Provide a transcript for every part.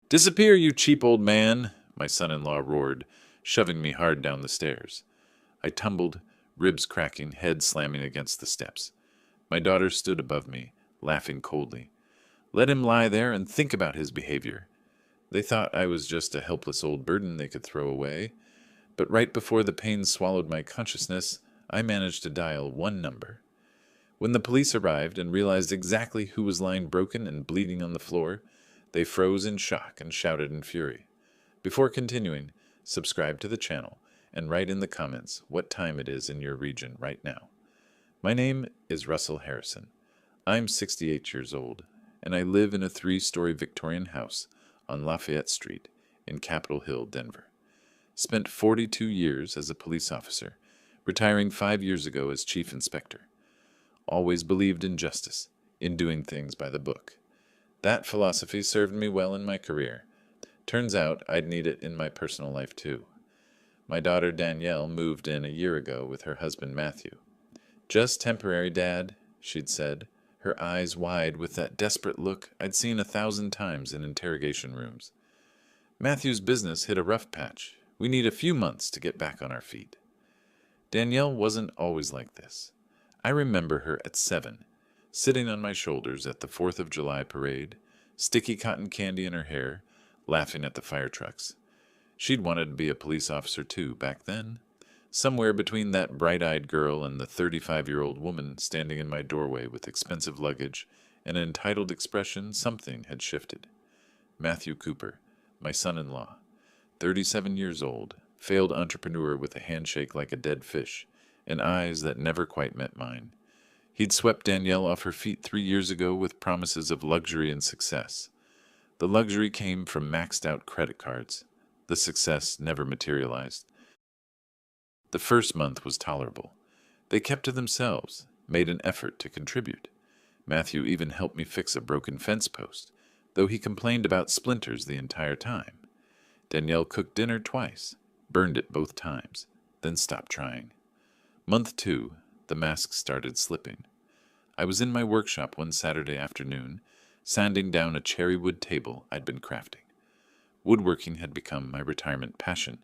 "Disappear, you cheap old man!" my son-in-law roared, shoving me hard down the stairs. I tumbled, ribs cracking, head slamming against the steps. My daughter stood above me, laughing coldly. Let him lie there and think about his behavior. They thought I was just a helpless old burden they could throw away, but right before the pain swallowed my consciousness, I managed to dial one number. When the police arrived and realized exactly who was lying broken and bleeding on the floor, they froze in shock and shouted in fury. Before continuing, subscribe to the channel and write in the comments what time it is in your region right now. My name is Russell Harrison. I'm 68 years old, and I live in a 3-story Victorian house on Lafayette Street in Capitol Hill, Denver. Spent 42 years as a police officer, retiring 5 years ago as chief inspector. Always believed in justice, in doing things by the book. That philosophy served me well in my career. Turns out I'd need it in my personal life too. My daughter Danielle moved in a year ago with her husband Matthew. "Just temporary, Dad," she'd said, her eyes wide with that desperate look I'd seen 1,000 times in interrogation rooms. "Matthew's business hit a rough patch. We need a few months to get back on our feet." Danielle wasn't always like this. I remember her at 7, sitting on my shoulders at the 4th of July parade, sticky cotton candy in her hair, laughing at the fire trucks. She'd wanted to be a police officer too back then. Somewhere between that bright-eyed girl and the 35-year-old woman standing in my doorway with expensive luggage and an entitled expression, something had shifted. Matthew Cooper, my son-in-law, 37 years old, failed entrepreneur with a handshake like a dead fish, and eyes that never quite met mine. He'd swept Danielle off her feet 3 years ago with promises of luxury and success. The luxury came from maxed-out credit cards. The success never materialized. The first month was tolerable. They kept to themselves, made an effort to contribute. Matthew even helped me fix a broken fence post, though he complained about splinters the entire time. Danielle cooked dinner twice, burned it both times, then stopped trying. Month 2, the mask started slipping. I was in my workshop one Saturday afternoon, sanding down a cherry wood table I'd been crafting. Woodworking had become my retirement passion,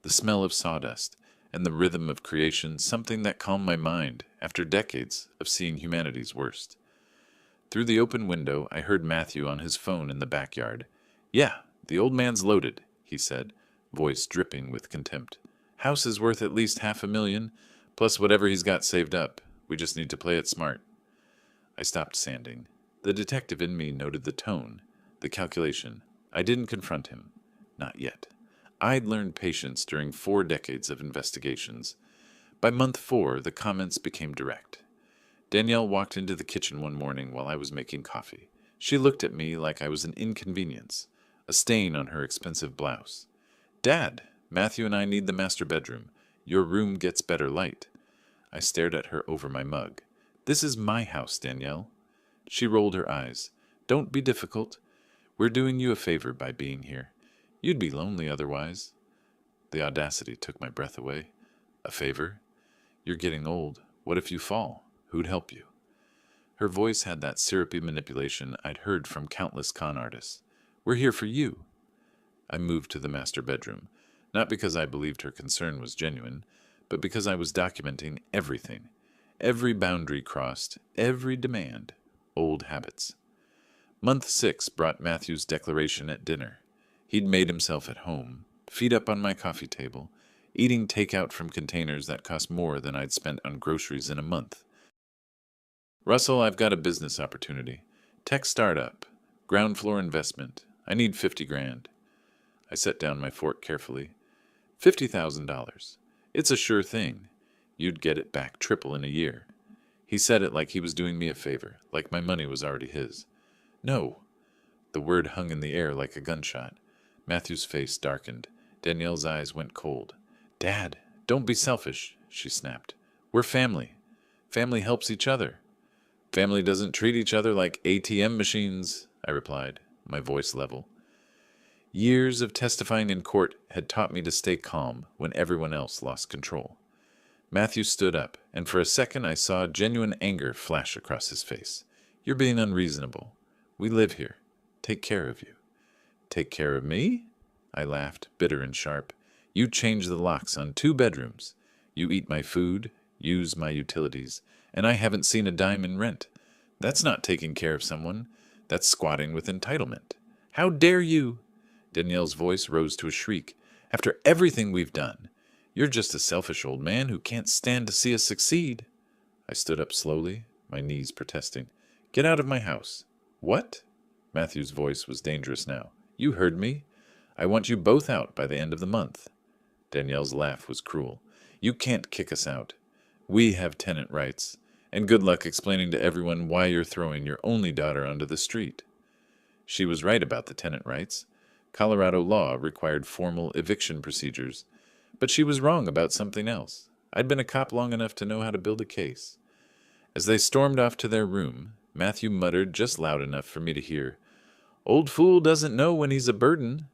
the smell of sawdust and the rhythm of creation something that calmed my mind after decades of seeing humanity's worst. Through the open window, I heard Matthew on his phone in the backyard. "Yeah, the old man's loaded," he said, voice dripping with contempt. "House is worth at least $500,000, plus whatever he's got saved up. We just need to play it smart." I stopped sanding. The detective in me noted the tone, the calculation. I didn't confront him. Not yet. I'd learned patience during 4 decades of investigations. By month 4, the comments became direct. Danielle walked into the kitchen one morning while I was making coffee. She looked at me like I was an inconvenience, a stain on her expensive blouse. "Dad, Matthew and I need the master bedroom. Your room gets better light." I stared at her over my mug. "This is my house, Danielle." She rolled her eyes. "Don't be difficult. We're doing you a favor by being here. You'd be lonely otherwise." The audacity took my breath away. "A favor? You're getting old. What if you fall? Who'd help you?" Her voice had that syrupy manipulation I'd heard from countless con artists. "We're here for you." I moved to the master bedroom, not because I believed her concern was genuine, but because I was documenting everything. Every boundary crossed, every demand, old habits. Month 6 brought Matthew's declaration at dinner. He'd made himself at home, feet up on my coffee table, eating takeout from containers that cost more than I'd spent on groceries in a month. "Russell, I've got a business opportunity. Tech startup. Ground floor investment. I need 50 grand. I set down my fork carefully. $50,000. It's a sure thing. You'd get it back triple in a year. He said it like he was doing me a favor, like my money was already his. "No." The word hung in the air like a gunshot. Matthew's face darkened. Danielle's eyes went cold. "Dad, don't be selfish," she snapped. "We're family. Family helps each other." "Family doesn't treat each other like ATM machines," I replied, my voice level. Years of testifying in court had taught me to stay calm when everyone else lost control. Matthew stood up, and for a second I saw genuine anger flash across his face. "You're being unreasonable. We live here. Take care of you." Take care of me? I laughed, bitter and sharp. You change the locks on 2 bedrooms. You eat my food, use my utilities, and I haven't seen a dime in rent. That's not taking care of someone. That's squatting with entitlement. How dare you? Danielle's voice rose to a shriek. After everything we've done, you're just a selfish old man who can't stand to see us succeed. I stood up slowly, my knees protesting. Get out of my house. What? Matthew's voice was dangerous now. You heard me. I want you both out by the end of the month. Danielle's laugh was cruel. You can't kick us out. We have tenant rights, and good luck explaining to everyone why you're throwing your only daughter onto the street. She was right about the tenant rights. Colorado law required formal eviction procedures, but she was wrong about something else. I'd been a cop long enough to know how to build a case. As they stormed off to their room, Matthew muttered just loud enough for me to hear, Old fool doesn't know when he's a burden.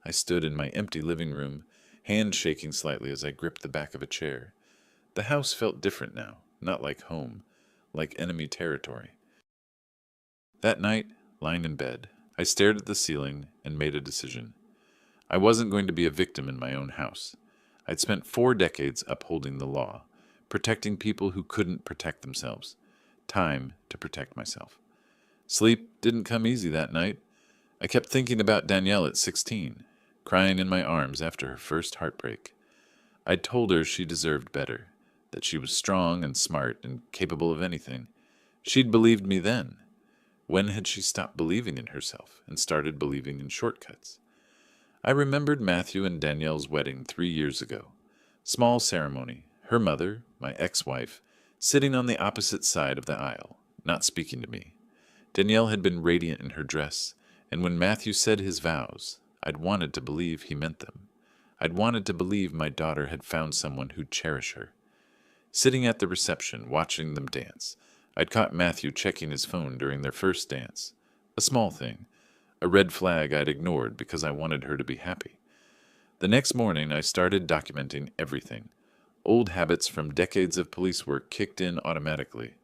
I stood in my empty living room, hand shaking slightly as I gripped the back of a chair. The house felt different now, not like home, like enemy territory. That night, lying in bed, I stared at the ceiling and made a decision. I wasn't going to be a victim in my own house. I'd spent 4 decades upholding the law, protecting people who couldn't protect themselves. Time to protect myself. Sleep didn't come easy that night. I kept thinking about Danielle at 16, crying in my arms after her first heartbreak. I'd told her she deserved better, that she was strong and smart and capable of anything. She'd believed me then. When had she stopped believing in herself and started believing in shortcuts? I remembered Matthew and Danielle's wedding 3 years ago. Small ceremony, her mother, my ex-wife, sitting on the opposite side of the aisle, not speaking to me. Danielle had been radiant in her dress, and when Matthew said his vows, I'd wanted to believe he meant them. I'd wanted to believe my daughter had found someone who'd cherish her. Sitting at the reception, watching them dance, I'd caught Matthew checking his phone during their first dance. A small thing, a red flag I'd ignored because I wanted her to be happy. The next morning, I started documenting everything. Old habits from decades of police work kicked in automatically.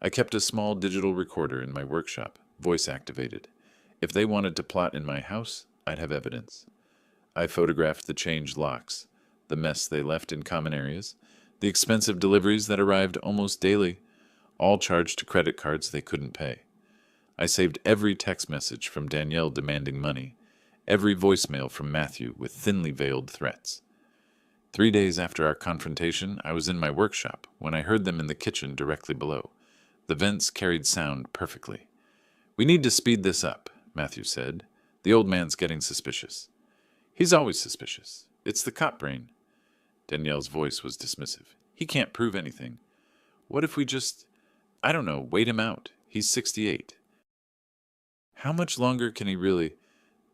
I kept a small digital recorder in my workshop, voice-activated. If they wanted to plot in my house, I'd have evidence. I photographed the changed locks, the mess they left in common areas, the expensive deliveries that arrived almost daily, all charged to credit cards they couldn't pay. I saved every text message from Danielle demanding money, every voicemail from Matthew with thinly veiled threats. 3 days after our confrontation, I was in my workshop when I heard them in the kitchen directly below. The vents carried sound perfectly. We need to speed this up, Matthew said. The old man's getting suspicious. He's always suspicious. It's the cop brain. Danielle's voice was dismissive. He can't prove anything. What if we just, I don't know, wait him out? He's 68. How much longer can he really?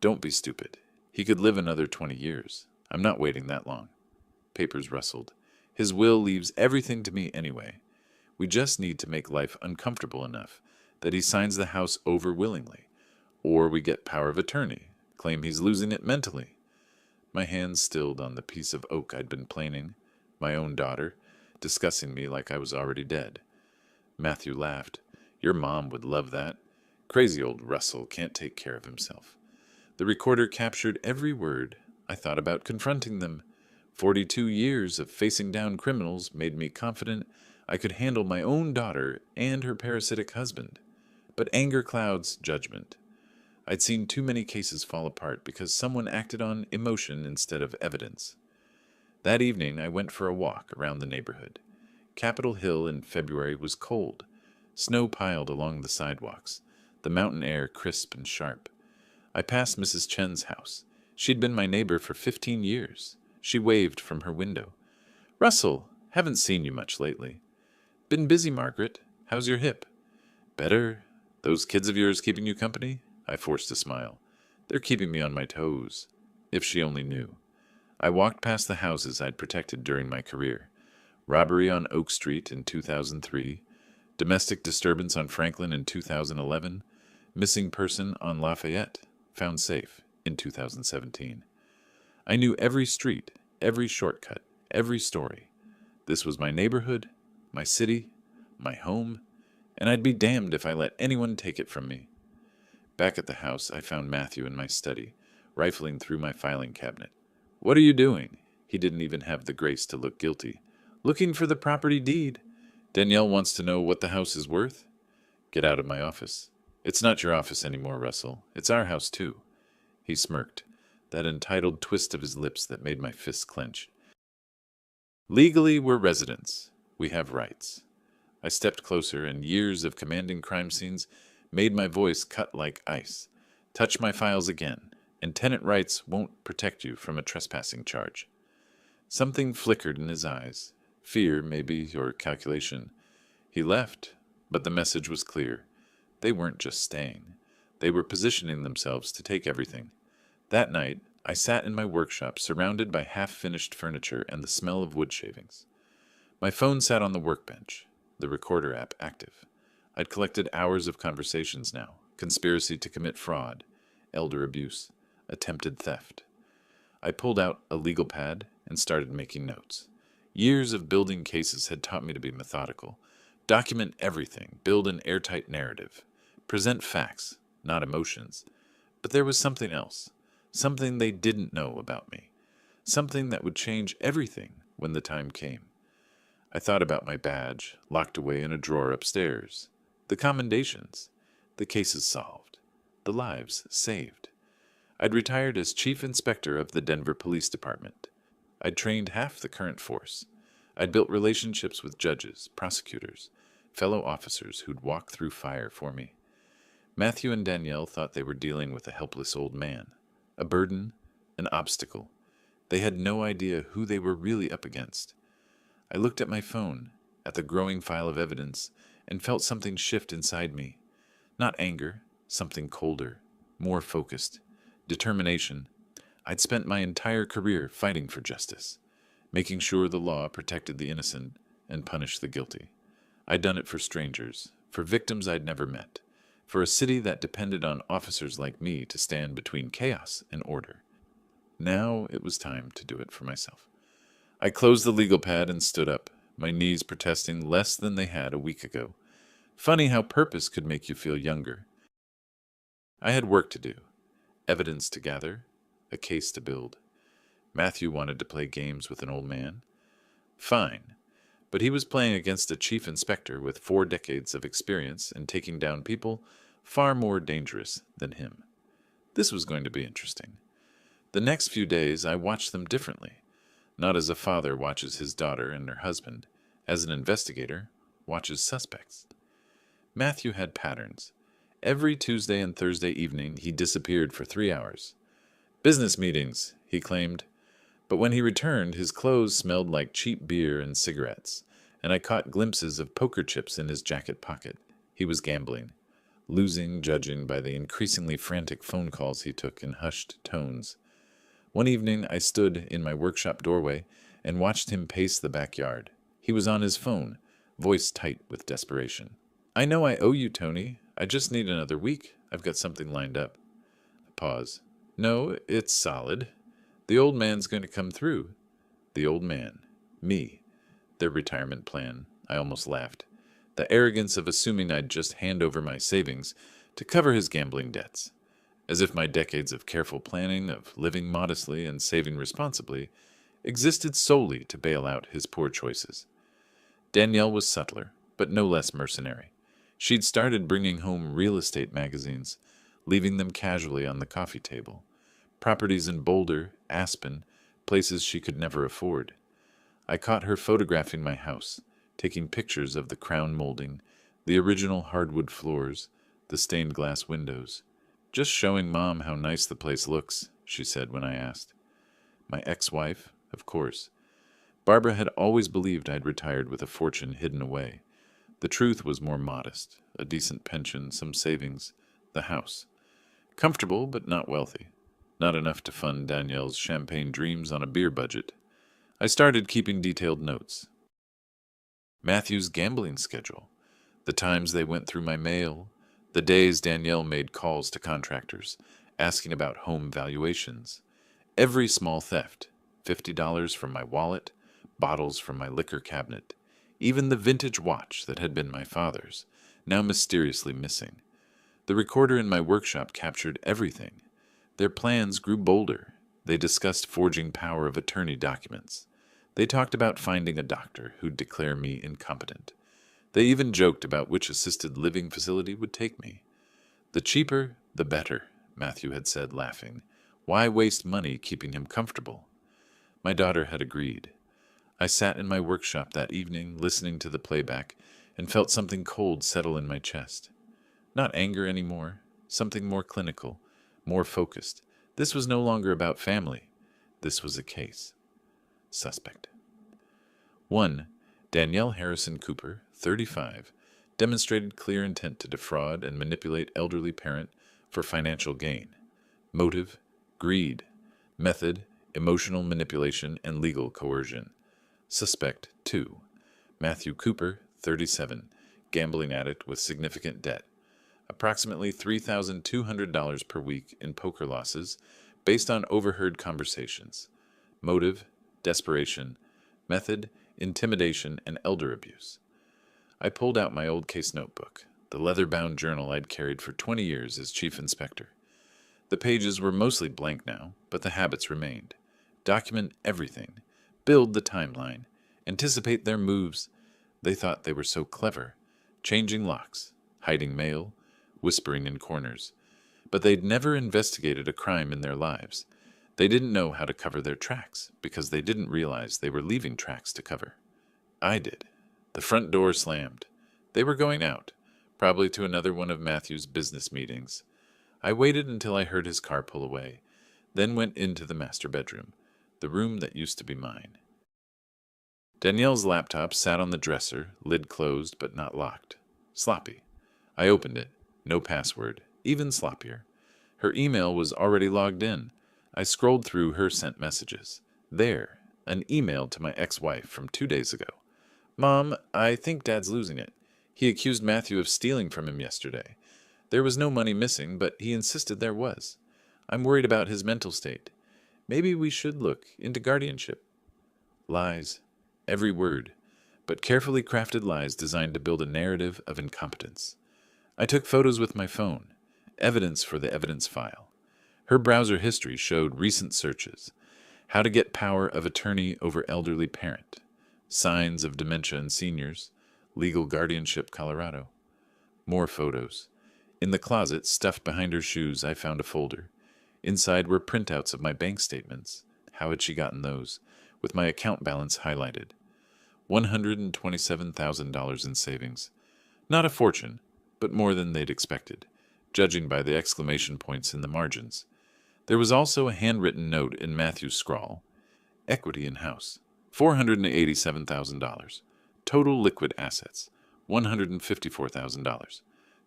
Don't be stupid. He could live another 20 years. I'm not waiting that long. Papers rustled. His will leaves everything to me anyway. We just need to make life uncomfortable enough that he signs the house over willingly. Or we get power of attorney, claim he's losing it mentally. My hands stilled on the piece of oak I'd been planing, my own daughter, discussing me like I was already dead. Matthew laughed. Your mom would love that. Crazy old Russell can't take care of himself. The recorder captured every word. I thought about confronting them. 42 years of facing down criminals made me confident I could handle my own daughter and her parasitic husband. But anger clouds judgment. I'd seen too many cases fall apart because someone acted on emotion instead of evidence. That evening, I went for a walk around the neighborhood. Capitol Hill in February was cold. Snow piled along the sidewalks, the mountain air crisp and sharp. I passed Mrs. Chen's house. She'd been my neighbor for 15 years. She waved from her window. Russell, haven't seen you much lately. Been busy, Margaret. How's your hip? Better. Those kids of yours keeping you company? I forced a smile. They're keeping me on my toes. If she only knew. I walked past the houses I'd protected during my career. Robbery on Oak Street in 2003. Domestic disturbance on Franklin in 2011. Missing person on Lafayette. Found safe in 2017. I knew every street, every shortcut, every story. This was my neighborhood, my city, my home, and I'd be damned if I let anyone take it from me. Back at the house, I found Matthew in my study, rifling through my filing cabinet. "What are you doing?" He didn't even have the grace to look guilty. "Looking for the property deed. Danielle wants to know what the house is worth." "Get out of my office." "It's not your office anymore, Russell. It's our house, too." He smirked, that entitled twist of his lips that made my fists clench. "Legally, we're residents. We have rights." I stepped closer, and years of commanding crime scenes made my voice cut like ice. "Touch my files again, and tenant rights won't protect you from a trespassing charge." Something flickered in his eyes. Fear, maybe, or calculation. He left, but the message was clear. They weren't just staying. They were positioning themselves to take everything. That night, I sat in my workshop surrounded by half-finished furniture and the smell of wood shavings. My phone sat on the workbench, the recorder app active. I'd collected hours of conversations now. Conspiracy to commit fraud, elder abuse, attempted theft. I pulled out a legal pad and started making notes. Years of building cases had taught me to be methodical. Document everything, build an airtight narrative. Present facts, not emotions. But there was something else. Something they didn't know about me. Something that would change everything when the time came. I thought about my badge, locked away in a drawer upstairs. The commendations. The cases solved. The lives saved. I'd retired as chief inspector of the Denver Police Department. I'd trained half the current force. I'd built relationships with judges, prosecutors, fellow officers who'd walk through fire for me. Matthew and Danielle thought they were dealing with a helpless old man. A burden, an obstacle. They had no idea who they were really up against. I looked at my phone, at the growing file of evidence, and felt something shift inside me. Not anger, something colder, more focused. Determination. I'd spent my entire career fighting for justice, making sure the law protected the innocent and punished the guilty. I'd done it for strangers, for victims I'd never met, for a city that depended on officers like me to stand between chaos and order. Now it was time to do it for myself. I closed the legal pad and stood up, my knees protesting less than they had a week ago. Funny how purpose could make you feel younger. I had work to do, evidence to gather, a case to build. Matthew wanted to play games with an old man. Fine, but he was playing against a chief inspector with 4 decades of experience in taking down people far more dangerous than him. This was going to be interesting. The next few days I watched them differently, not as a father watches his daughter and her husband, as an investigator watches suspects. Matthew had patterns. Every Tuesday and Thursday evening he disappeared for 3 hours. "Business meetings," he claimed. But when he returned, his clothes smelled like cheap beer and cigarettes, and I caught glimpses of poker chips in his jacket pocket. He was gambling, losing, judging by the increasingly frantic phone calls he took in hushed tones. One evening I stood in my workshop doorway and watched him pace the backyard. He was on his phone, voice tight with desperation. "I know I owe you, Tony. I just need another week. I've got something lined up." A pause. "No, it's solid. The old man's going to come through." The old man. Me. Their retirement plan. I almost laughed. The arrogance of assuming I'd just hand over my savings to cover his gambling debts. As if my decades of careful planning, of living modestly and saving responsibly, existed solely to bail out his poor choices. Danielle was subtler, but no less mercenary. She'd started bringing home real estate magazines, leaving them casually on the coffee table. Properties in Boulder, Aspen, places she could never afford. I caught her photographing my house, taking pictures of the crown molding, the original hardwood floors, the stained glass windows. "Just showing Mom how nice the place looks," she said when I asked. My ex-wife, of course. Barbara had always believed I'd retired with a fortune hidden away. The truth was more modest, a decent pension, some savings, the house. Comfortable, but not wealthy. Not enough to fund Danielle's champagne dreams on a beer budget. I started keeping detailed notes. Matthew's gambling schedule, the times they went through my mail, the days Danielle made calls to contractors, asking about home valuations. Every small theft, $50 from my wallet, bottles from my liquor cabinet, even the vintage watch that had been my father's, now mysteriously missing. The recorder in my workshop captured everything. Their plans grew bolder. They discussed forging power of attorney documents. They talked about finding a doctor who'd declare me incompetent. They even joked about which assisted living facility would take me. The cheaper, the better, Matthew had said, laughing. Why waste money keeping him comfortable? My daughter had agreed. I sat in my workshop that evening, listening to the playback, and felt something cold settle in my chest. Not anger anymore, something more clinical, more focused. This was no longer about family. This was a case. Suspect. 1. Danielle Harrison Cooper, 35, demonstrated clear intent to defraud and manipulate elderly parent for financial gain. Motive, greed. Method, emotional manipulation and legal coercion. Suspect 2. Matthew Cooper, 37, gambling addict with significant debt. Approximately $3,200 per week in poker losses based on overheard conversations. Motive, desperation. Method, intimidation and elder abuse. I pulled out my old case notebook, the leather-bound journal I'd carried for 20 years as chief inspector. The pages were mostly blank now, but the habits remained. Document everything. Build the timeline. Anticipate their moves. They thought they were so clever. Changing locks. Hiding mail. Whispering in corners. But they'd never investigated a crime in their lives. They didn't know how to cover their tracks, because they didn't realize they were leaving tracks to cover. I did. The front door slammed. They were going out, probably to another one of Matthew's business meetings. I waited until I heard his car pull away, then went into the master bedroom, the room that used to be mine. Danielle's laptop sat on the dresser, lid closed but not locked. Sloppy. I opened it. No password. Even sloppier. Her email was already logged in. I scrolled through her sent messages. There, an email to my ex-wife from 2 days ago. Mom, I think Dad's losing it. He accused Matthew of stealing from him yesterday. There was no money missing, but he insisted there was. I'm worried about his mental state. Maybe we should look into guardianship. Lies. Every word. But carefully crafted lies designed to build a narrative of incompetence. I took photos with my phone. Evidence for the evidence file. Her browser history showed recent searches. How to get power of attorney over elderly parent. Signs of dementia in seniors. Legal guardianship, Colorado. More photos. In the closet, stuffed behind her shoes, I found a folder. Inside were printouts of my bank statements. How had she gotten those? With my account balance highlighted. $127,000 in savings. Not a fortune, but more than they'd expected, judging by the exclamation points in the margins. There was also a handwritten note in Matthew's scrawl. Equity in house, $487,000. Total liquid assets, $154,000.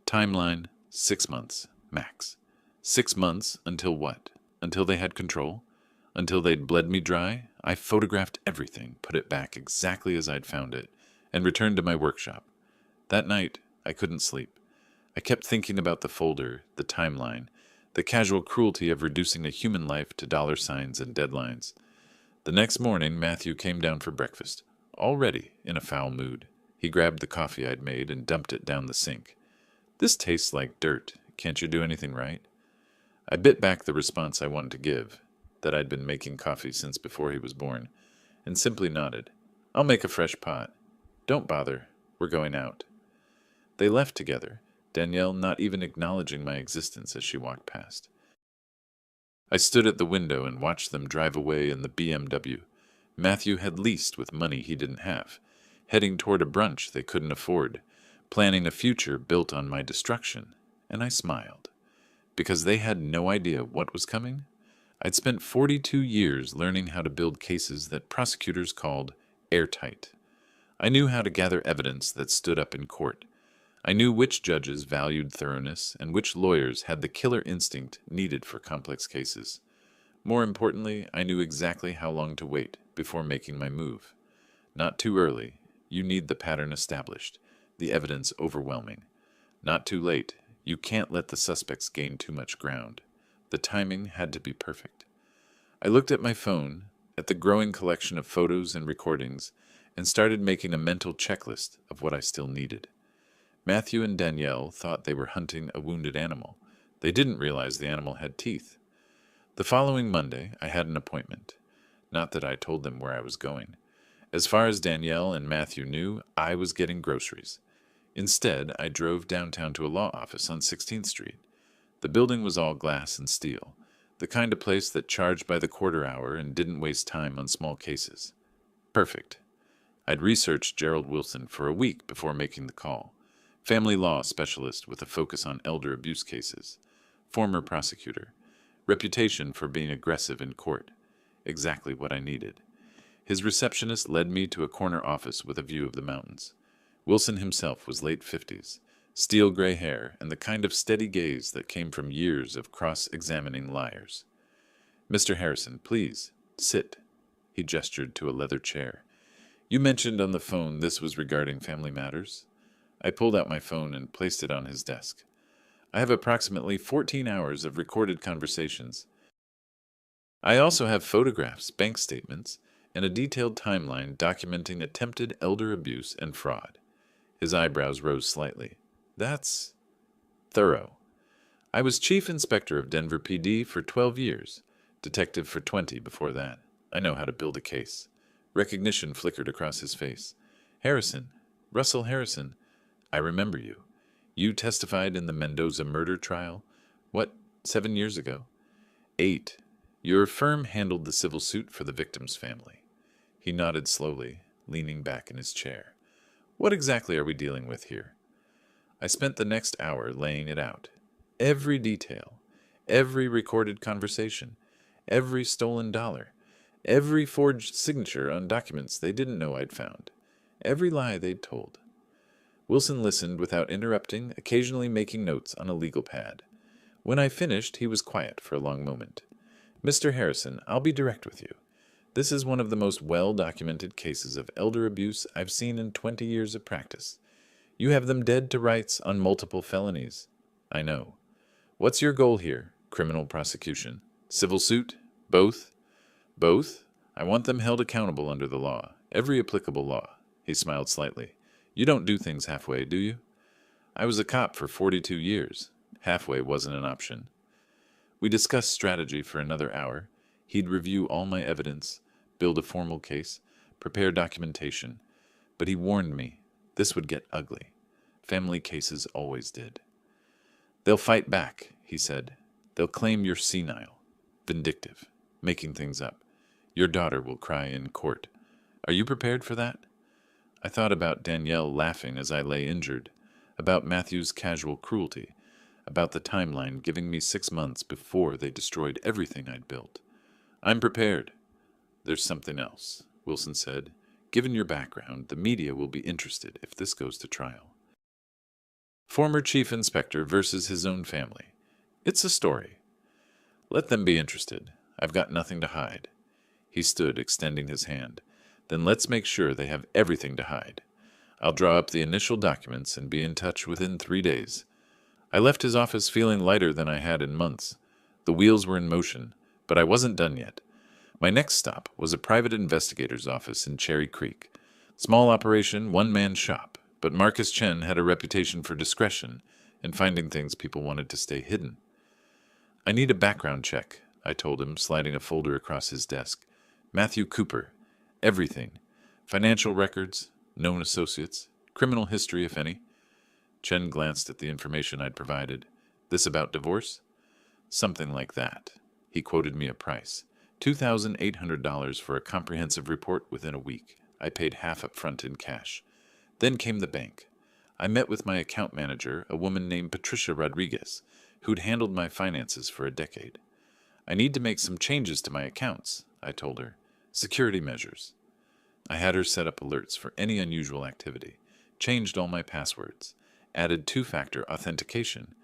Timeline, 6 months, max. 6 months until what? Until they had control? Until they'd bled me dry? I photographed everything, put it back exactly as I'd found it, and returned to my workshop. That night, I couldn't sleep. I kept thinking about the folder, the timeline, the casual cruelty of reducing a human life to dollar signs and deadlines. The next morning, Matthew came down for breakfast, already in a foul mood. He grabbed the coffee I'd made and dumped it down the sink. This tastes like dirt. Can't you do anything right? I bit back the response I wanted to give, that I'd been making coffee since before he was born, and simply nodded. I'll make a fresh pot. Don't bother. We're going out. They left together, Danielle not even acknowledging my existence as she walked past. I stood at the window and watched them drive away in the BMW. Matthew had leased with money he didn't have, heading toward a brunch they couldn't afford, planning a future built on my destruction, and I smiled. Because they had no idea what was coming? I'd spent 42 years learning how to build cases that prosecutors called airtight. I knew how to gather evidence that stood up in court. I knew which judges valued thoroughness and which lawyers had the killer instinct needed for complex cases. More importantly, I knew exactly how long to wait before making my move. Not too early. You need the pattern established, the evidence overwhelming. Not too late. You can't let the suspects gain too much ground. The timing had to be perfect. I looked at my phone, at the growing collection of photos and recordings, and started making a mental checklist of what I still needed. Matthew and Danielle thought they were hunting a wounded animal. They didn't realize the animal had teeth. The following Monday, I had an appointment. Not that I told them where I was going. As far as Danielle and Matthew knew, I was getting groceries. Instead, I drove downtown to a law office on 16th Street. The building was all glass and steel, the kind of place that charged by the quarter hour and didn't waste time on small cases. Perfect. I'd researched Gerald Wilson for a week before making the call. Family law specialist with a focus on elder abuse cases. Former prosecutor. Reputation for being aggressive in court. Exactly what I needed. His receptionist led me to a corner office with a view of the mountains. Wilson himself was late 50s, steel gray hair, and the kind of steady gaze that came from years of cross-examining liars. "Mr. Harrison, please, sit." He gestured to a leather chair. "You mentioned on the phone this was regarding family matters." I pulled out my phone and placed it on his desk. "I have approximately 14 hours of recorded conversations. I also have photographs, bank statements, and a detailed timeline documenting attempted elder abuse and fraud." His eyebrows rose slightly. "That's thorough. I was chief inspector of Denver PD for 12 years, detective for 20 before that. I know how to build a case." Recognition flickered across his face. "Harrison, Russell Harrison, I remember you. You testified in the Mendoza murder trial, 7 years ago?" "8. Your firm handled the civil suit for the victim's family." He nodded slowly, leaning back in his chair. "What exactly are we dealing with here?" I spent the next hour laying it out. Every detail, every recorded conversation, every stolen dollar, every forged signature on documents they didn't know I'd found, every lie they'd told. Wilson listened without interrupting, occasionally making notes on a legal pad. When I finished, he was quiet for a long moment. "Mr. Harrison, I'll be direct with you. This is one of the most well-documented cases of elder abuse I've seen in 20 years of practice. You have them dead to rights on multiple felonies." "I know. What's your goal here? Criminal prosecution? Civil suit? Both?" "Both. I want them held accountable under the law, every applicable law." He smiled slightly. "You don't do things halfway, do you?" "I was a cop for 42 years. Halfway wasn't an option." We discussed strategy for another hour. He'd review all my evidence, build a formal case, prepare documentation. But he warned me, this would get ugly. Family cases always did. "They'll fight back," he said. "They'll claim you're senile, vindictive, making things up. Your daughter will cry in court. Are you prepared for that?" I thought about Danielle laughing as I lay injured, about Matthew's casual cruelty, about the timeline giving me 6 months before they destroyed everything I'd built. "I'm prepared." "There's something else," Wilson said. "Given your background, the media will be interested if this goes to trial. Former chief inspector versus his own family. It's a story. Let them be interested. I've got nothing to hide." He stood, extending his hand. "Then let's make sure they have everything to hide. I'll draw up the initial documents and be in touch within 3 days." I left his office feeling lighter than I had in months. The wheels were in motion, but I wasn't done yet. My next stop was a private investigator's office in Cherry Creek. Small operation, one-man shop, but Marcus Chen had a reputation for discretion and finding things people wanted to stay hidden. "I need a background check," I told him, sliding a folder across his desk. "Matthew Cooper. Everything. Financial records, known associates, criminal history, if any." Chen glanced at the information I'd provided. "This about divorce?" "Something like that." He quoted me a price. $2,800 for a comprehensive report within a week. I paid half up front in cash. Then came the bank. I met with my account manager, a woman named Patricia Rodriguez, who'd handled my finances for a decade. "I need to make some changes to my accounts," I told her. "Security measures." I had her set up alerts for any unusual activity, changed all my passwords, added 2-factor authentication,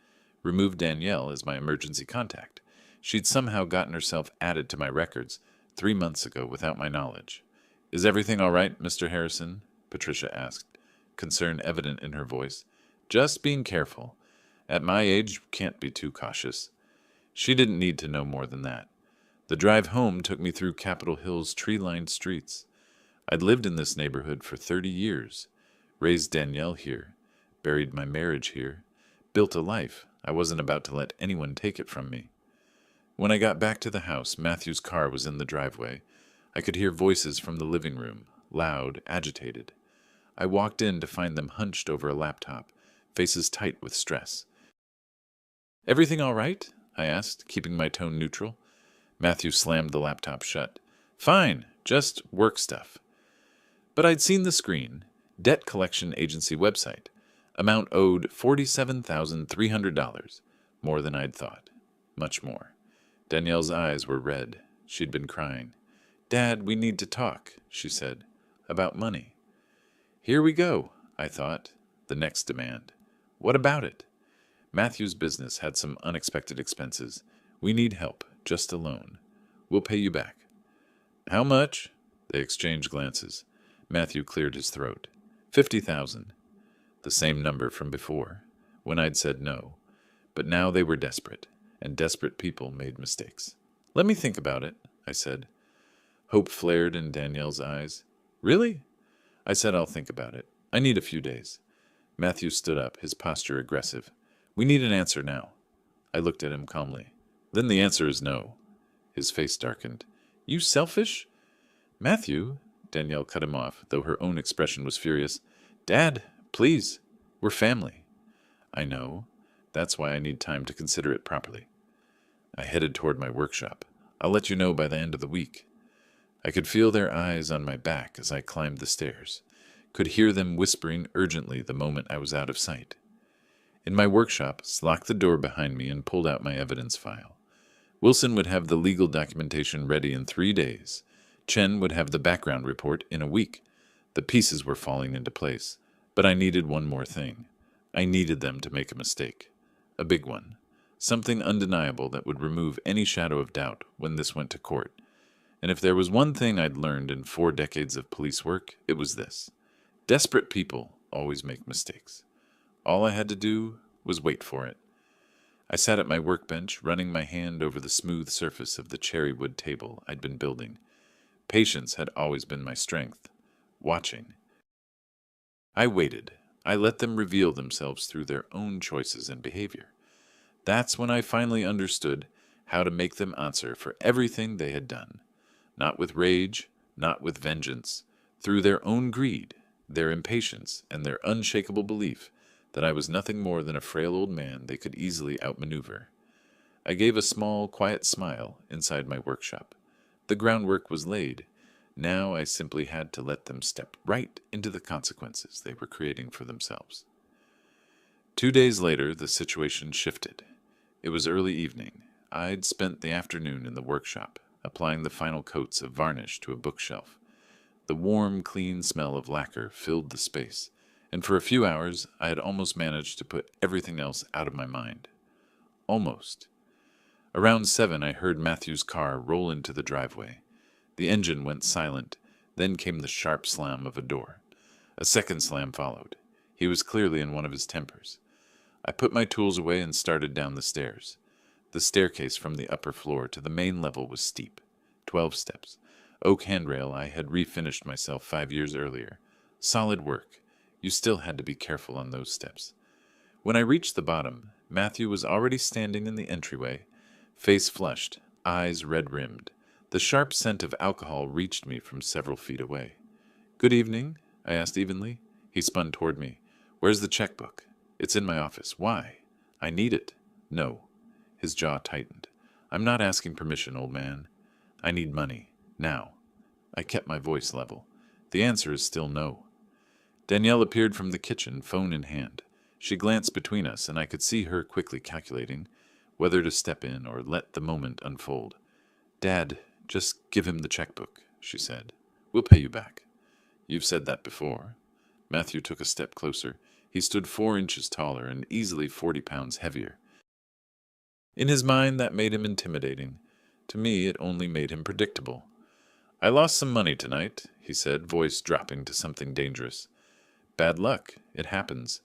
removed Danielle as my emergency contact. She'd somehow gotten herself added to my records 3 months ago without my knowledge. "Is everything all right, Mr. Harrison?" Patricia asked, concern evident in her voice. "Just being careful. At my age, can't be too cautious." She didn't need to know more than that. The drive home took me through Capitol Hill's tree-lined streets. I'd lived in this neighborhood for 30 years, raised Danielle here, buried my marriage here, built a life. I wasn't about to let anyone take it from me. When I got back to the house, Matthew's car was in the driveway. I could hear voices from the living room, loud, agitated. I walked in to find them hunched over a laptop, faces tight with stress. "Everything all right?" I asked, keeping my tone neutral. Matthew slammed the laptop shut. "Fine, just work stuff." But I'd seen the screen. Debt collection agency website. Amount owed $47,300. More than I'd thought. Much more. Danielle's eyes were red. She'd been crying. "Dad, we need to talk," she said. "About money." Here we go, I thought. The next demand. What about it? Matthew's business had some unexpected expenses. We need help, just a loan. We'll pay you back. How much? They exchanged glances. Matthew cleared his throat. 50,000. The same number from before, when I'd said no. But now they were desperate, and desperate people made mistakes. "Let me think about it," I said. Hope flared in Danielle's eyes. "Really?" I said, "I'll think about it. I need a few days." Matthew stood up, his posture aggressive. "We need an answer now." I looked at him calmly. "Then the answer is no." His face darkened. "You selfish?" "Matthew," Danielle cut him off, though her own expression was furious. "Dad, please. We're family." "I know. That's why I need time to consider it properly." I headed toward my workshop. "I'll let you know by the end of the week." I could feel their eyes on my back as I climbed the stairs, could hear them whispering urgently the moment I was out of sight. In my workshop, locked the door behind me and pulled out my evidence file. Wilson would have the legal documentation ready in 3 days. Chen would have the background report in a week. The pieces were falling into place, but I needed one more thing. I needed them to make a mistake. A big one. Something undeniable that would remove any shadow of doubt when this went to court. And if there was one thing I'd learned in 4 decades of police work, it was this. Desperate people always make mistakes. All I had to do was wait for it. I sat at my workbench, running my hand over the smooth surface of the cherry wood table I'd been building. Patience had always been my strength. Watching. I waited. I let them reveal themselves through their own choices and behavior. That's when I finally understood how to make them answer for everything they had done. Not with rage, not with vengeance, through their own greed, their impatience, and their unshakable belief that I was nothing more than a frail old man they could easily outmaneuver. I gave a small, quiet smile inside my workshop. The groundwork was laid. Now I simply had to let them step right into the consequences they were creating for themselves. 2 days later, the situation shifted. It was early evening. I'd spent the afternoon in the workshop, applying the final coats of varnish to a bookshelf. The warm, clean smell of lacquer filled the space, and for a few hours I had almost managed to put everything else out of my mind. Almost. Around 7 I heard Matthew's car roll into the driveway. The engine went silent, then came the sharp slam of a door. A second slam followed. He was clearly in one of his tempers. I put my tools away and started down the stairs. The staircase from the upper floor to the main level was steep. 12 steps. Oak handrail I had refinished myself 5 years earlier. Solid work. You still had to be careful on those steps. When I reached the bottom, Matthew was already standing in the entryway, face flushed, eyes red-rimmed. The sharp scent of alcohol reached me from several feet away. "Good evening," I asked evenly. He spun toward me. "Where's the checkbook?" "It's in my office." "Why?" "I need it." "No." His jaw tightened. "I'm not asking permission, old man. I need money. Now." I kept my voice level. "The answer is still no." Danielle appeared from the kitchen, phone in hand. She glanced between us, and I could see her quickly calculating whether to step in or let the moment unfold. "Dad, just give him the checkbook," she said. "We'll pay you back." "You've said that before." Matthew took a step closer. He stood 4 inches taller and easily 40 pounds heavier. In his mind, that made him intimidating. To me, it only made him predictable. "I lost some money tonight," he said, voice dropping to something dangerous. "Bad luck. It happens.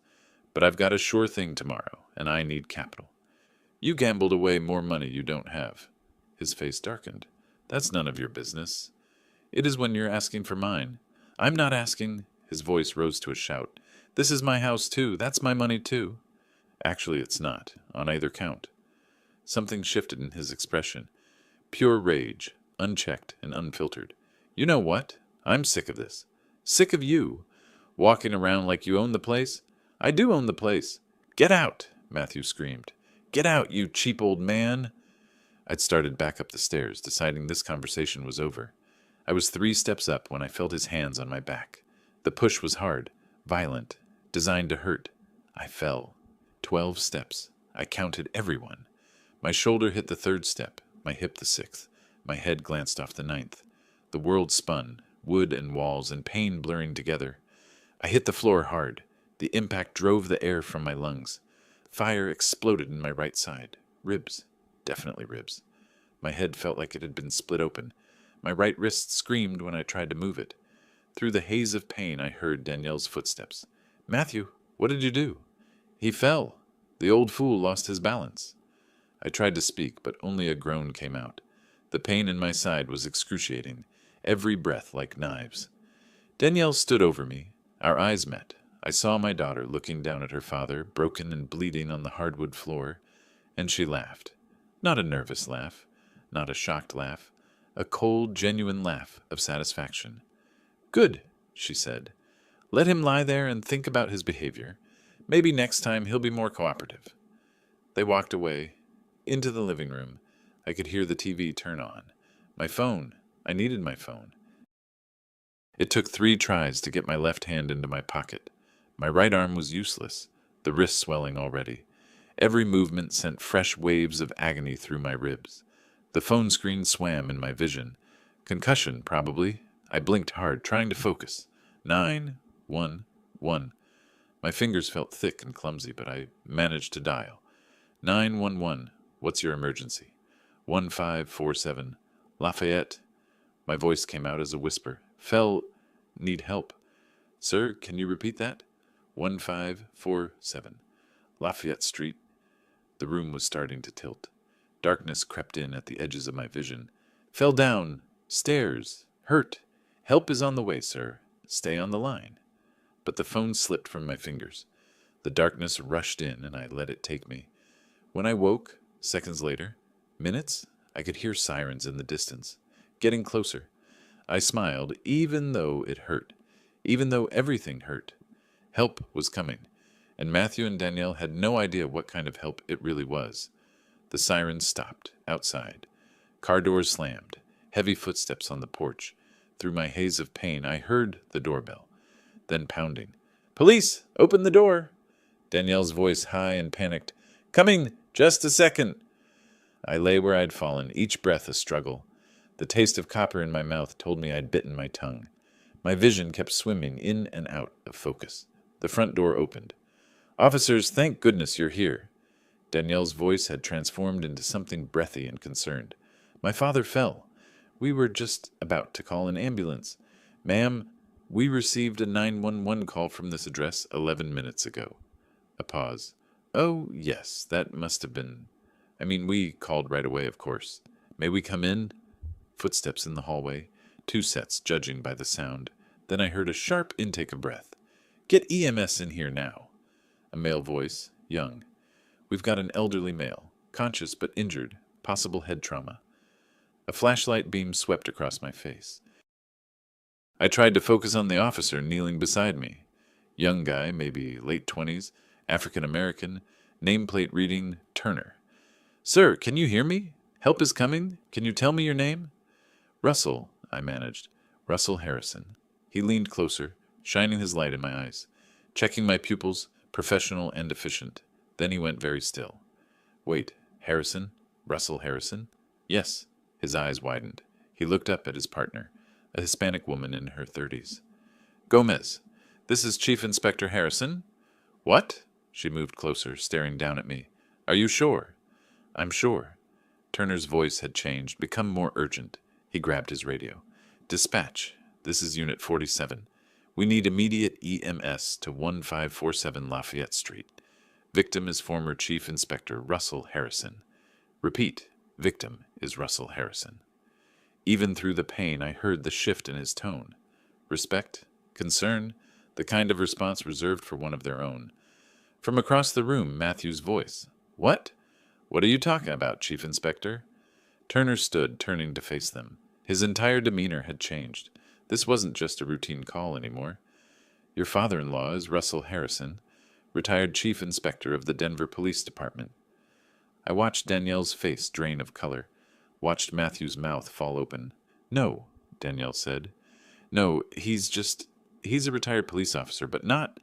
But I've got a sure thing tomorrow, and I need capital." "You gambled away more money you don't have." His face darkened. "That's none of your business." "It is when you're asking for mine." "I'm not asking." His voice rose to a shout. This is my house, too. That's my money, too. Actually, it's not, on either count. Something shifted in his expression. Pure rage, unchecked and unfiltered. You know what? I'm sick of this. Sick of you. Walking around like you own the place? I do own the place. Get out, Matthew screamed. Get out, you cheap old man. I'd started back up the stairs, deciding this conversation was over. I was 3 steps up when I felt his hands on my back. The push was hard, violent, designed to hurt. I fell. 12 steps. I counted everyone. My shoulder hit the 3rd step, my hip the 6th. My head glanced off the 9th. The world spun, wood and walls and pain blurring together. I hit the floor hard. The impact drove the air from my lungs. Fire exploded in my right side. Ribs. Definitely ribs. My head felt like it had been split open. My right wrist screamed when I tried to move it. Through the haze of pain, I heard Danielle's footsteps. Matthew, what did you do? He fell. The old fool lost his balance. I tried to speak, but only a groan came out. The pain in my side was excruciating, every breath like knives. Danielle stood over me. Our eyes met. I saw my daughter looking down at her father, broken and bleeding on the hardwood floor, and she laughed. Not a nervous laugh, not a shocked laugh, a cold, genuine laugh of satisfaction. Good, she said. Let him lie there and think about his behavior. Maybe next time he'll be more cooperative. They walked away, into the living room. I could hear the TV turn on. My phone. I needed my phone. It took 3 tries to get my left hand into my pocket. My right arm was useless, the wrist swelling already. Every movement sent fresh waves of agony through my ribs. The phone screen swam in my vision. Concussion, probably. I blinked hard, trying to focus. 911. My fingers felt thick and clumsy, but I managed to dial. 911. What's your emergency? 1547. Lafayette. My voice came out as a whisper. Fell. Need help. Sir, can you repeat that? 1547. Lafayette Street. The room was starting to tilt. Darkness crept in at the edges of my vision. Fell down. Stairs. Hurt. Help is on the way, sir. Stay on the line. But the phone slipped from my fingers. The darkness rushed in, and I let it take me. When I woke, seconds later, minutes, I could hear sirens in the distance, getting closer. I smiled, even though it hurt, even though everything hurt. Help was coming, and Matthew and Danielle had no idea what kind of help it really was. The sirens stopped, outside. Car doors slammed, heavy footsteps on the porch. Through my haze of pain, I heard the doorbell, then pounding. Police! Open the door! Danielle's voice high and panicked. Coming! Just a second! I lay where I'd fallen, each breath a struggle. The taste of copper in my mouth told me I'd bitten my tongue. My vision kept swimming in and out of focus. The front door opened. Officers, thank goodness you're here. Danielle's voice had transformed into something breathy and concerned. My father fell. We were just about to call an ambulance. Ma'am, we received a 911 call from this address 11 minutes ago. A pause. Oh, yes, that must have been... we called right away, of course. May we come in? Footsteps in the hallway. 2 sets, judging by the sound. Then I heard a sharp intake of breath. Get EMS in here now. A male voice, young. We've got an elderly male, conscious but injured, possible head trauma. A flashlight beam swept across my face. I tried to focus on the officer kneeling beside me. Young guy, maybe late 20s, African-American, nameplate reading Turner. Sir, can you hear me? Help is coming. Can you tell me your name? Russell, I managed. Russell Harrison. He leaned closer, shining his light in my eyes, checking my pupils, professional and efficient. Then he went very still. Wait, Harrison? Russell Harrison? Yes. His eyes widened. He looked up at his partner, a Hispanic woman in her 30s. Gomez, this is Chief Inspector Harrison. What? She moved closer, staring down at me. Are you sure? I'm sure. Turner's voice had changed, become more urgent. He grabbed his radio. Dispatch. This is Unit 47. We need immediate EMS to 1547 Lafayette Street. Victim is former Chief Inspector Russell Harrison. Repeat. Victim is Russell Harrison. Even through the pain, I heard the shift in his tone. Respect, concern, the kind of response reserved for one of their own. From across the room, Matthew's voice. "What? What are you talking about, Chief Inspector?" Turner stood, turning to face them. His entire demeanor had changed. This wasn't just a routine call anymore. "Your father-in-law is Russell Harrison, retired Chief Inspector of the Denver Police Department." I watched Danielle's face drain of color, watched Matthew's mouth fall open. "No," Danielle said. "No, he's a retired police officer, but not—"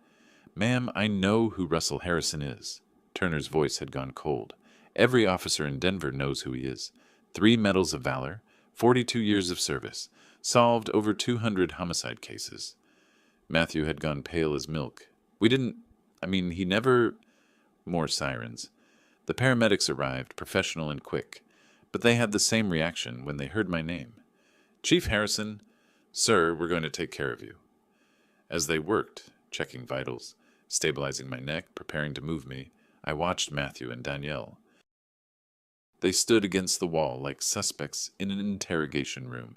"Ma'am, I know who Russell Harrison is." Turner's voice had gone cold. "Every officer in Denver knows who he is. 3 medals of valor, 42 years of service, solved over 200 homicide cases." Matthew had gone pale as milk. He never... More sirens. The paramedics arrived, professional and quick, but they had the same reaction when they heard my name. "Chief Harrison, sir, we're going to take care of you." As they worked, checking vitals, stabilizing my neck, preparing to move me, I watched Matthew and Danielle. They stood against the wall like suspects in an interrogation room,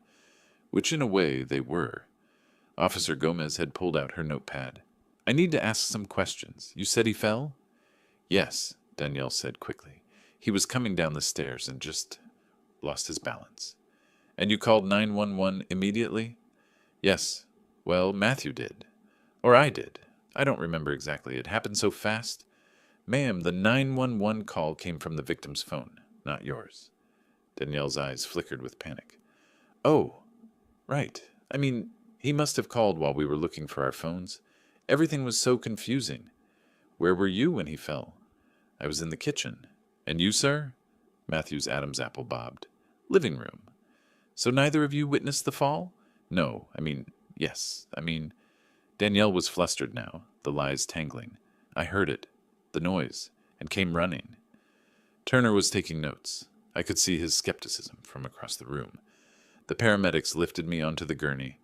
which in a way they were. Officer Gomez had pulled out her notepad. "I need to ask some questions. You said he fell?" "Yes," Danielle said quickly. "He was coming down the stairs and just lost his balance." "And you called 911 immediately?" "Yes. Well, Matthew did. Or I did. I don't remember exactly. It happened so fast." "Ma'am, the 911 call came from the victim's phone, not yours." Danielle's eyes flickered with panic. "Oh, right. He must have called while we were looking for our phones. Everything was so confusing. Where were you when he fell?" "I was in the kitchen." "And you, sir?" Matthew's Adam's apple bobbed. "Living room." "So neither of you witnessed the fall?" "No. Yes. Danielle was flustered now, the lies tangling. "I heard it, the noise, and came running." Turner was taking notes. I could see his skepticism from across the room. The paramedics lifted me onto the gurney.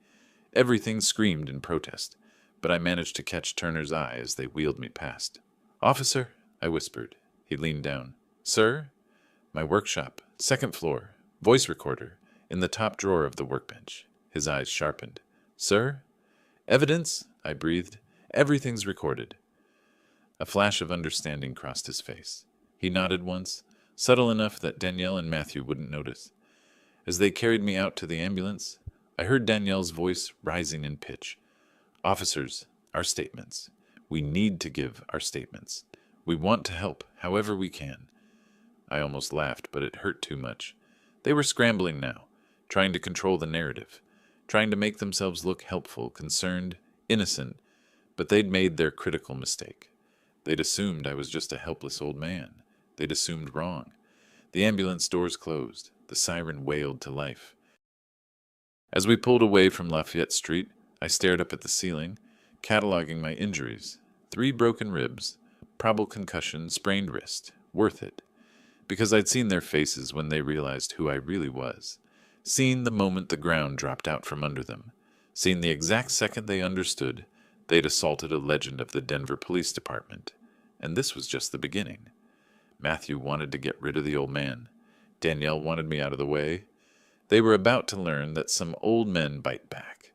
Everything screamed in protest, but I managed to catch Turner's eye as they wheeled me past. "Officer," I whispered. He leaned down. "Sir?" "My workshop, 2nd floor, voice recorder, in the top drawer of the workbench." His eyes sharpened. "Sir?" "Evidence," I breathed. "Everything's recorded." A flash of understanding crossed his face. He nodded once, subtle enough that Danielle and Matthew wouldn't notice. As they carried me out to the ambulance, I heard Danielle's voice rising in pitch. "Officers, our statements. We need to give our statements. We want to help, however we can." I almost laughed, but it hurt too much. They were scrambling now, trying to control the narrative, trying to make themselves look helpful, concerned, innocent, but they'd made their critical mistake. They'd assumed I was just a helpless old man. They'd assumed wrong. The ambulance doors closed. The siren wailed to life. As we pulled away from Lafayette Street, I stared up at the ceiling, cataloging my injuries. 3 broken ribs, probable concussion, sprained wrist. Worth it. Because I'd seen their faces when they realized who I really was. Seen the moment the ground dropped out from under them. Seen the exact second they understood they'd assaulted a legend of the Denver Police Department. And this was just the beginning. Matthew wanted to get rid of the old man. Danielle wanted me out of the way. They were about to learn that some old men bite back.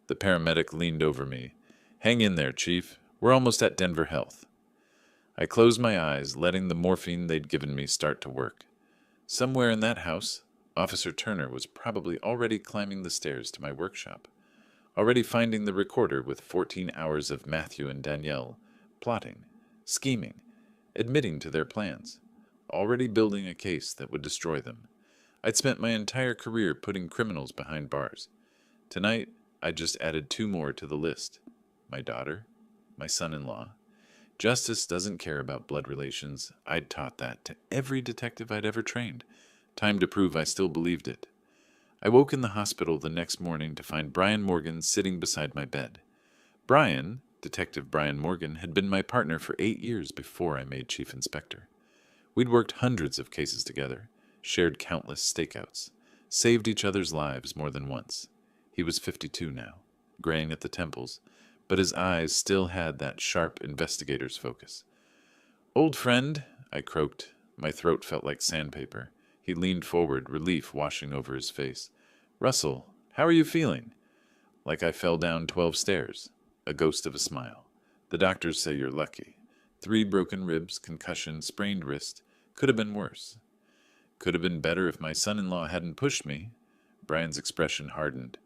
The paramedic leaned over me. "Hang in there, Chief. We're almost at Denver Health." I closed my eyes, letting the morphine they'd given me start to work. Somewhere in that house, Officer Turner was probably already climbing the stairs to my workshop, already finding the recorder with 14 hours of Matthew and Danielle, plotting, scheming, admitting to their plans, already building a case that would destroy them. I'd spent my entire career putting criminals behind bars. Tonight, I just added 2 more to the list. My daughter, my son-in-law. Justice doesn't care about blood relations. I'd taught that to every detective I'd ever trained. Time to prove I still believed it. I woke in the hospital the next morning to find Brian Morgan sitting beside my bed. Brian, Detective Brian Morgan, had been my partner for 8 years before I made Chief Inspector. We'd worked hundreds of cases together, shared countless stakeouts, saved each other's lives more than once. He was 52 now, graying at the temples, but his eyes still had that sharp investigator's focus. "Old friend," I croaked. My throat felt like sandpaper. He leaned forward, relief washing over his face. "Russell, how are you feeling?" "Like I fell down 12 stairs." A ghost of a smile. The doctors say you're lucky. 3 broken ribs, concussion, sprained wrist. Could have been worse. Could have been better if my son-in-law hadn't pushed me. Brian's expression hardened.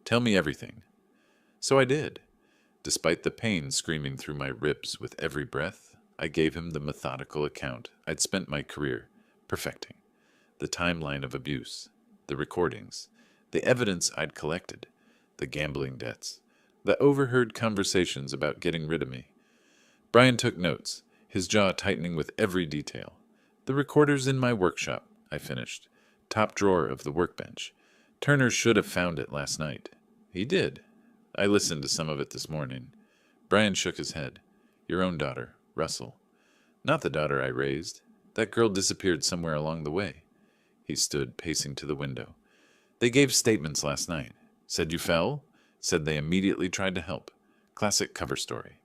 Tell me everything. So I did. Despite the pain screaming through my ribs with every breath, I gave him the methodical account I'd spent my career perfecting. The timeline of abuse, the recordings, the evidence I'd collected, the gambling debts, the overheard conversations about getting rid of me. Brian took notes, his jaw tightening with every detail. The recorder's in my workshop, I finished. Top drawer of the workbench. Turner should have found it last night. He did. I listened to some of it this morning. Brian shook his head. Your own daughter, Russell. Not the daughter I raised. That girl disappeared somewhere along the way. He stood, pacing to the window. They gave statements last night. Said you fell. Said they immediately tried to help. Classic cover story.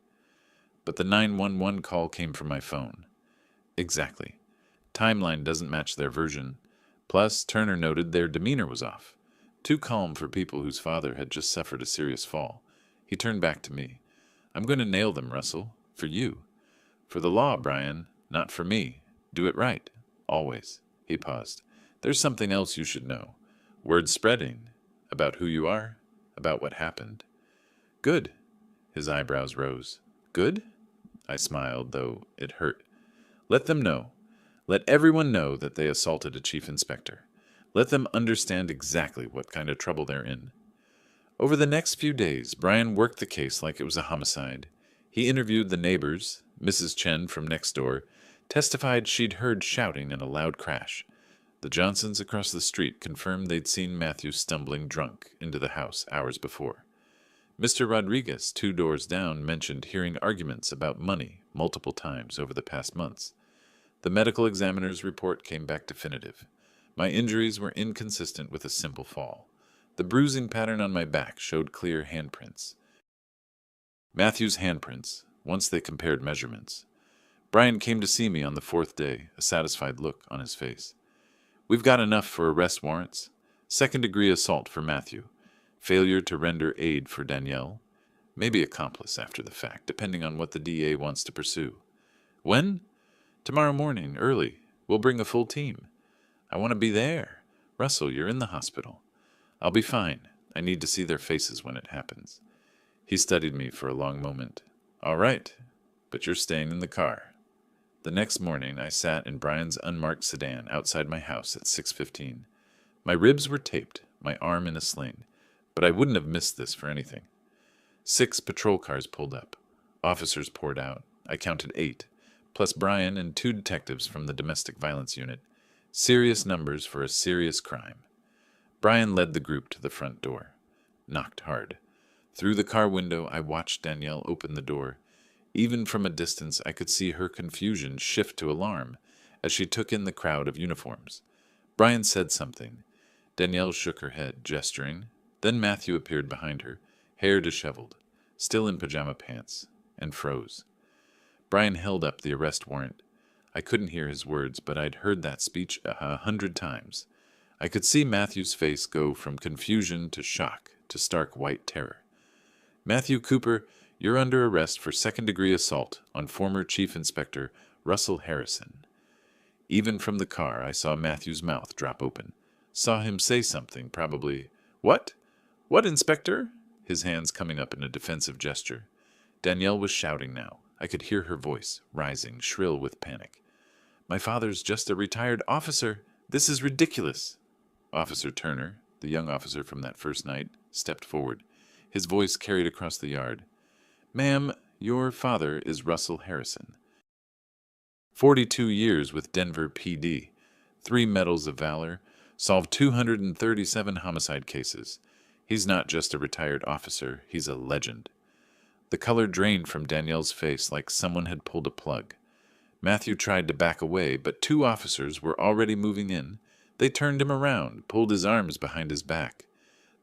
But the 911 call came from my phone. Exactly. Timeline doesn't match their version. Plus, Turner noted their demeanor was off. Too calm for people whose father had just suffered a serious fall. He turned back to me. I'm going to nail them, Russell. For you. For the law, Brian. Not for me. Do it right. Always. He paused. There's something else you should know. Word spreading. About who you are. About what happened. Good. His eyebrows rose. Good? I smiled, though it hurt. Let them know. Let everyone know that they assaulted a chief inspector. Let them understand exactly what kind of trouble they're in. Over the next few days, Brian worked the case like it was a homicide. He interviewed the neighbors. Mrs. Chen from next door testified she'd heard shouting and a loud crash. The Johnsons across the street confirmed they'd seen Matthew stumbling drunk into the house hours before. Mr. Rodriguez, 2 doors down, mentioned hearing arguments about money multiple times over the past months. The medical examiner's report came back definitive. My injuries were inconsistent with a simple fall. The bruising pattern on my back showed clear handprints. Matthew's handprints, once they compared measurements. Brian came to see me on the 4th day, a satisfied look on his face. We've got enough for arrest warrants. 2nd-degree assault for Matthew. Failure to render aid for Danielle. Maybe accomplice after the fact, depending on what the DA wants to pursue. When? Tomorrow morning, early. We'll bring a full team. I want to be there. Russell, you're in the hospital. I'll be fine. I need to see their faces when it happens. He studied me for a long moment. All right, but you're staying in the car. The next morning, I sat in Brian's unmarked sedan outside my house at 6:15. My ribs were taped, my arm in a sling, but I wouldn't have missed this for anything. 6 patrol cars pulled up. Officers poured out. I counted 8, plus Brian and 2 detectives from the domestic violence unit. Serious numbers for a serious crime. Brian led the group to the front door. Knocked hard. Through the car window, I watched Danielle open the door. Even from a distance, I could see her confusion shift to alarm as she took in the crowd of uniforms. Brian said something. Danielle shook her head, gesturing. Then Matthew appeared behind her, hair disheveled, still in pajama pants, and froze. Brian held up the arrest warrant. I couldn't hear his words, but I'd heard that speech 100 times. I could see Matthew's face go from confusion to shock to stark white terror. Matthew Cooper, you're under arrest for 2nd-degree assault on former Chief Inspector Russell Harrison. Even from the car, I saw Matthew's mouth drop open. Saw him say something, probably, What? What, Inspector? His hands coming up in a defensive gesture. Danielle was shouting now. I could hear her voice, rising, shrill with panic. My father's just a retired officer. This is ridiculous. Officer Turner, the young officer from that first night, stepped forward. His voice carried across the yard. Ma'am, your father is Russell Harrison. 42 years with Denver PD. 3 medals of valor. Solved 237 homicide cases. He's not just a retired officer, he's a legend. The color drained from Danielle's face like someone had pulled a plug. Matthew tried to back away, but 2 officers were already moving in. They turned him around, pulled his arms behind his back.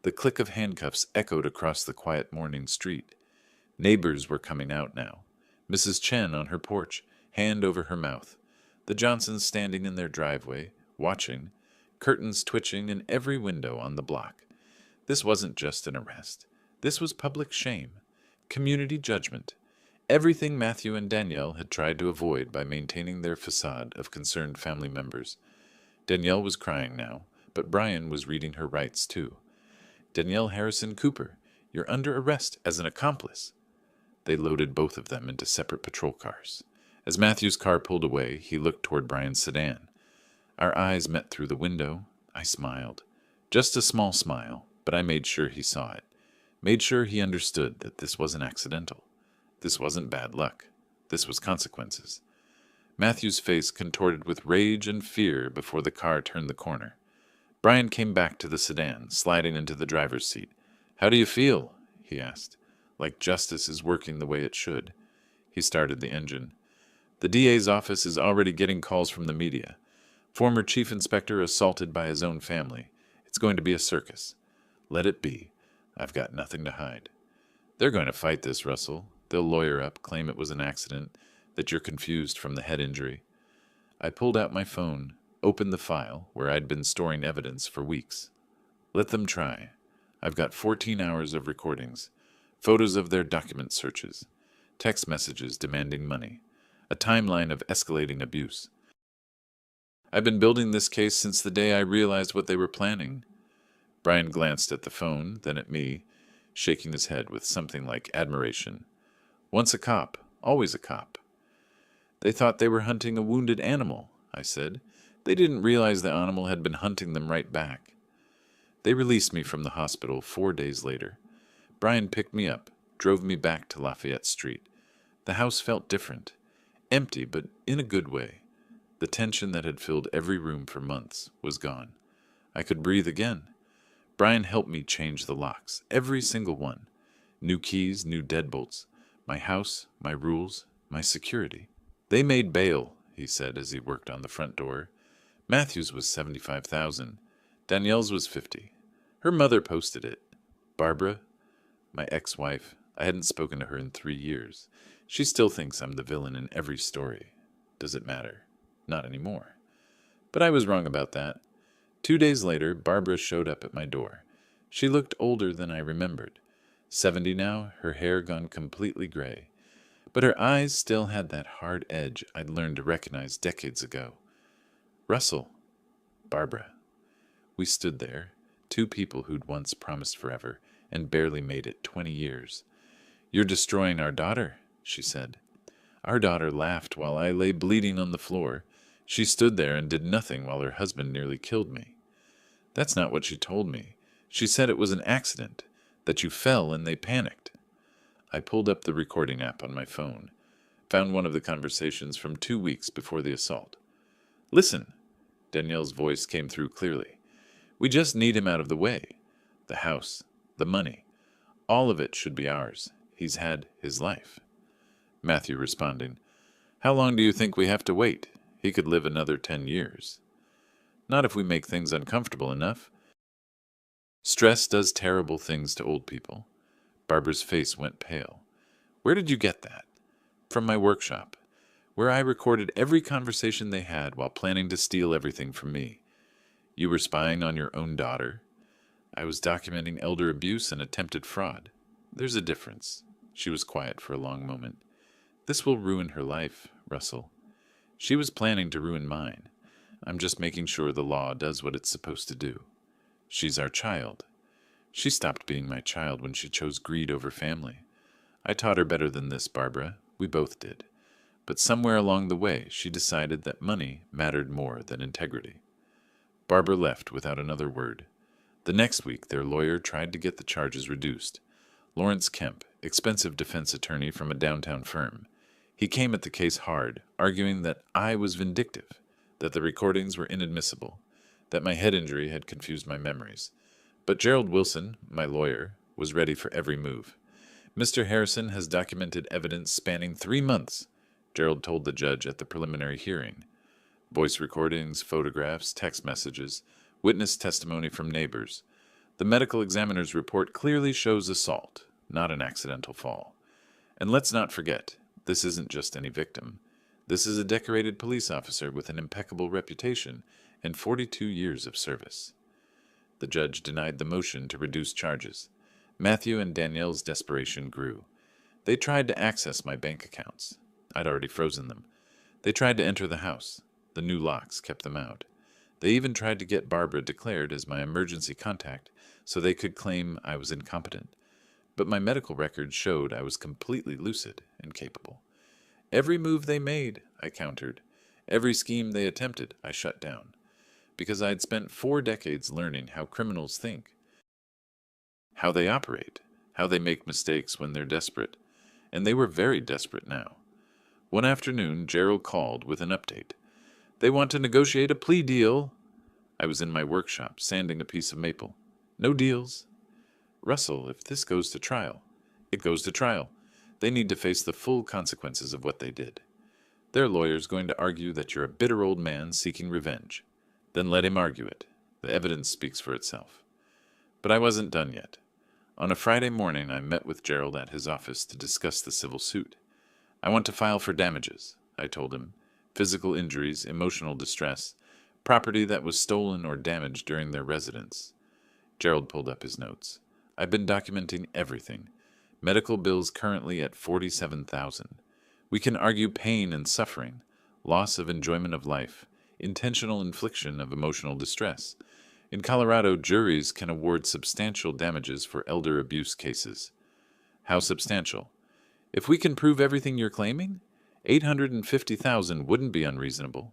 The click of handcuffs echoed across the quiet morning street. Neighbors were coming out now. Mrs. Chen on her porch, hand over her mouth. The Johnsons standing in their driveway, watching, curtains twitching in every window on the block. This wasn't just an arrest. This was public shame, community judgment, everything Matthew and Danielle had tried to avoid by maintaining their facade of concerned family members. Danielle was crying now, but Brian was reading her rights too. Danielle Harrison Cooper, you're under arrest as an accomplice. They loaded both of them into separate patrol cars. As Matthew's car pulled away, he looked toward Brian's sedan. Our eyes met through the window. I smiled. Just a small smile, but I made sure he saw it. Made sure he understood that this wasn't accidental. This wasn't bad luck. This was consequences. Matthew's face contorted with rage and fear before the car turned the corner. Brian came back to the sedan, sliding into the driver's seat. "How do you feel?" he asked. "Like justice is working the way it should." He started the engine. "The DA's office is already getting calls from the media. Former chief inspector assaulted by his own family. It's going to be a circus. Let it be. I've got nothing to hide." "They're going to fight this, Russell. They'll lawyer up, claim it was an accident, that you're confused from the head injury." I pulled out my phone, opened the file where I'd been storing evidence for weeks. "Let them try. I've got 14 hours of recordings, photos of their document searches, text messages demanding money, a timeline of escalating abuse. I've been building this case since the day I realized what they were planning." Brian glanced at the phone, then at me, shaking his head with something like admiration. "Once a cop, always a cop." "They thought they were hunting a wounded animal," I said. "They didn't realize the animal had been hunting them right back." They released me from the hospital 4 days later. Brian picked me up, drove me back to Lafayette Street. The house felt different. Empty, but in a good way. The tension that had filled every room for months was gone. I could breathe again. Brian helped me change the locks, every single one. New keys, new deadbolts. My house, my rules, my security. "They made bail," he said as he worked on the front door. "Matthew's was $75,000. Danielle's was $50. Her mother posted it. Barbara, my ex-wife, I hadn't spoken to her in 3 years. She still thinks I'm the villain in every story. Does it matter? Not anymore. But I was wrong about that. 2 days later, Barbara showed up at my door. She looked older than I remembered. 70 now, her hair gone completely gray. But her eyes still had that hard edge I'd learned to recognize decades ago. "Russell." "Barbara." We stood there, two people who'd once promised forever and barely made it 20 years. "You're destroying our daughter," she said. Our daughter laughed while I lay bleeding on the floor. She stood there and did nothing while her husband nearly killed me. "That's not what she told me. She said it was an accident, that you fell and they panicked." I pulled up the recording app on my phone, found one of the conversations from 2 weeks before the assault. "Listen," Danielle's voice came through clearly. "We just need him out of the way. The house, the money, all of it should be ours. He's had his life." Matthew responding, "How long do you think we have to wait? He could live another 10 years. Not if we make things uncomfortable enough. Stress does terrible things to old people." Barbara's face went pale. "Where did you get that?" "From my workshop, where I recorded every conversation they had while planning to steal everything from me." "You were spying on your own daughter?" "I was documenting elder abuse and attempted fraud. There's a difference." She was quiet for a long moment. "This will ruin her life, Russell. She was planning to ruin mine. I'm just making sure the law does what it's supposed to do. She's our child. She stopped being my child when she chose greed over family. I taught her better than this, Barbara. We both did. But somewhere along the way, she decided that money mattered more than integrity." Barbara left without another word. The next week, their lawyer tried to get the charges reduced. Lawrence Kemp, expensive defense attorney from a downtown firm. He came at the case hard, arguing that I was vindictive, that the recordings were inadmissible, that my head injury had confused my memories. But Gerald Wilson, my lawyer, was ready for every move. "Mr. Harrison has documented evidence spanning 3 months," Gerald told the judge at the preliminary hearing. Voice recordings, photographs, text messages, witness testimony from neighbors. The medical examiner's report clearly shows assault, not an accidental fall. And let's not forget, this isn't just any victim. This is a decorated police officer with an impeccable reputation and 42 years of service. The judge denied the motion to reduce charges. Matthew and Danielle's desperation grew. They tried to access my bank accounts. I'd already frozen them. They tried to enter the house. The new locks kept them out. They even tried to get Barbara declared as my emergency contact so they could claim I was incompetent. But my medical records showed I was completely lucid and capable. Every move they made, I countered. Every scheme they attempted, I shut down. Because I'd spent 4 decades learning how criminals think, how they operate, how they make mistakes when they're desperate. And they were very desperate now. One afternoon, Gerald called with an update. They want to negotiate a plea deal. I was in my workshop, sanding a piece of maple. No deals. Russell, if this goes to trial, it goes to trial. They need to face the full consequences of what they did. Their lawyer's going to argue that you're a bitter old man seeking revenge. Then let him argue it. The evidence speaks for itself. But I wasn't done yet. On a Friday morning, I met with Gerald at his office to discuss the civil suit. I want to file for damages, I told him. Physical injuries, emotional distress, property that was stolen or damaged during their residence. Gerald pulled up his notes. I've been documenting everything. Medical bills currently at $47,000. We can argue pain and suffering, loss of enjoyment of life, intentional infliction of emotional distress. In Colorado, juries can award substantial damages for elder abuse cases. How substantial? If we can prove everything you're claiming, $850,000 wouldn't be unreasonable.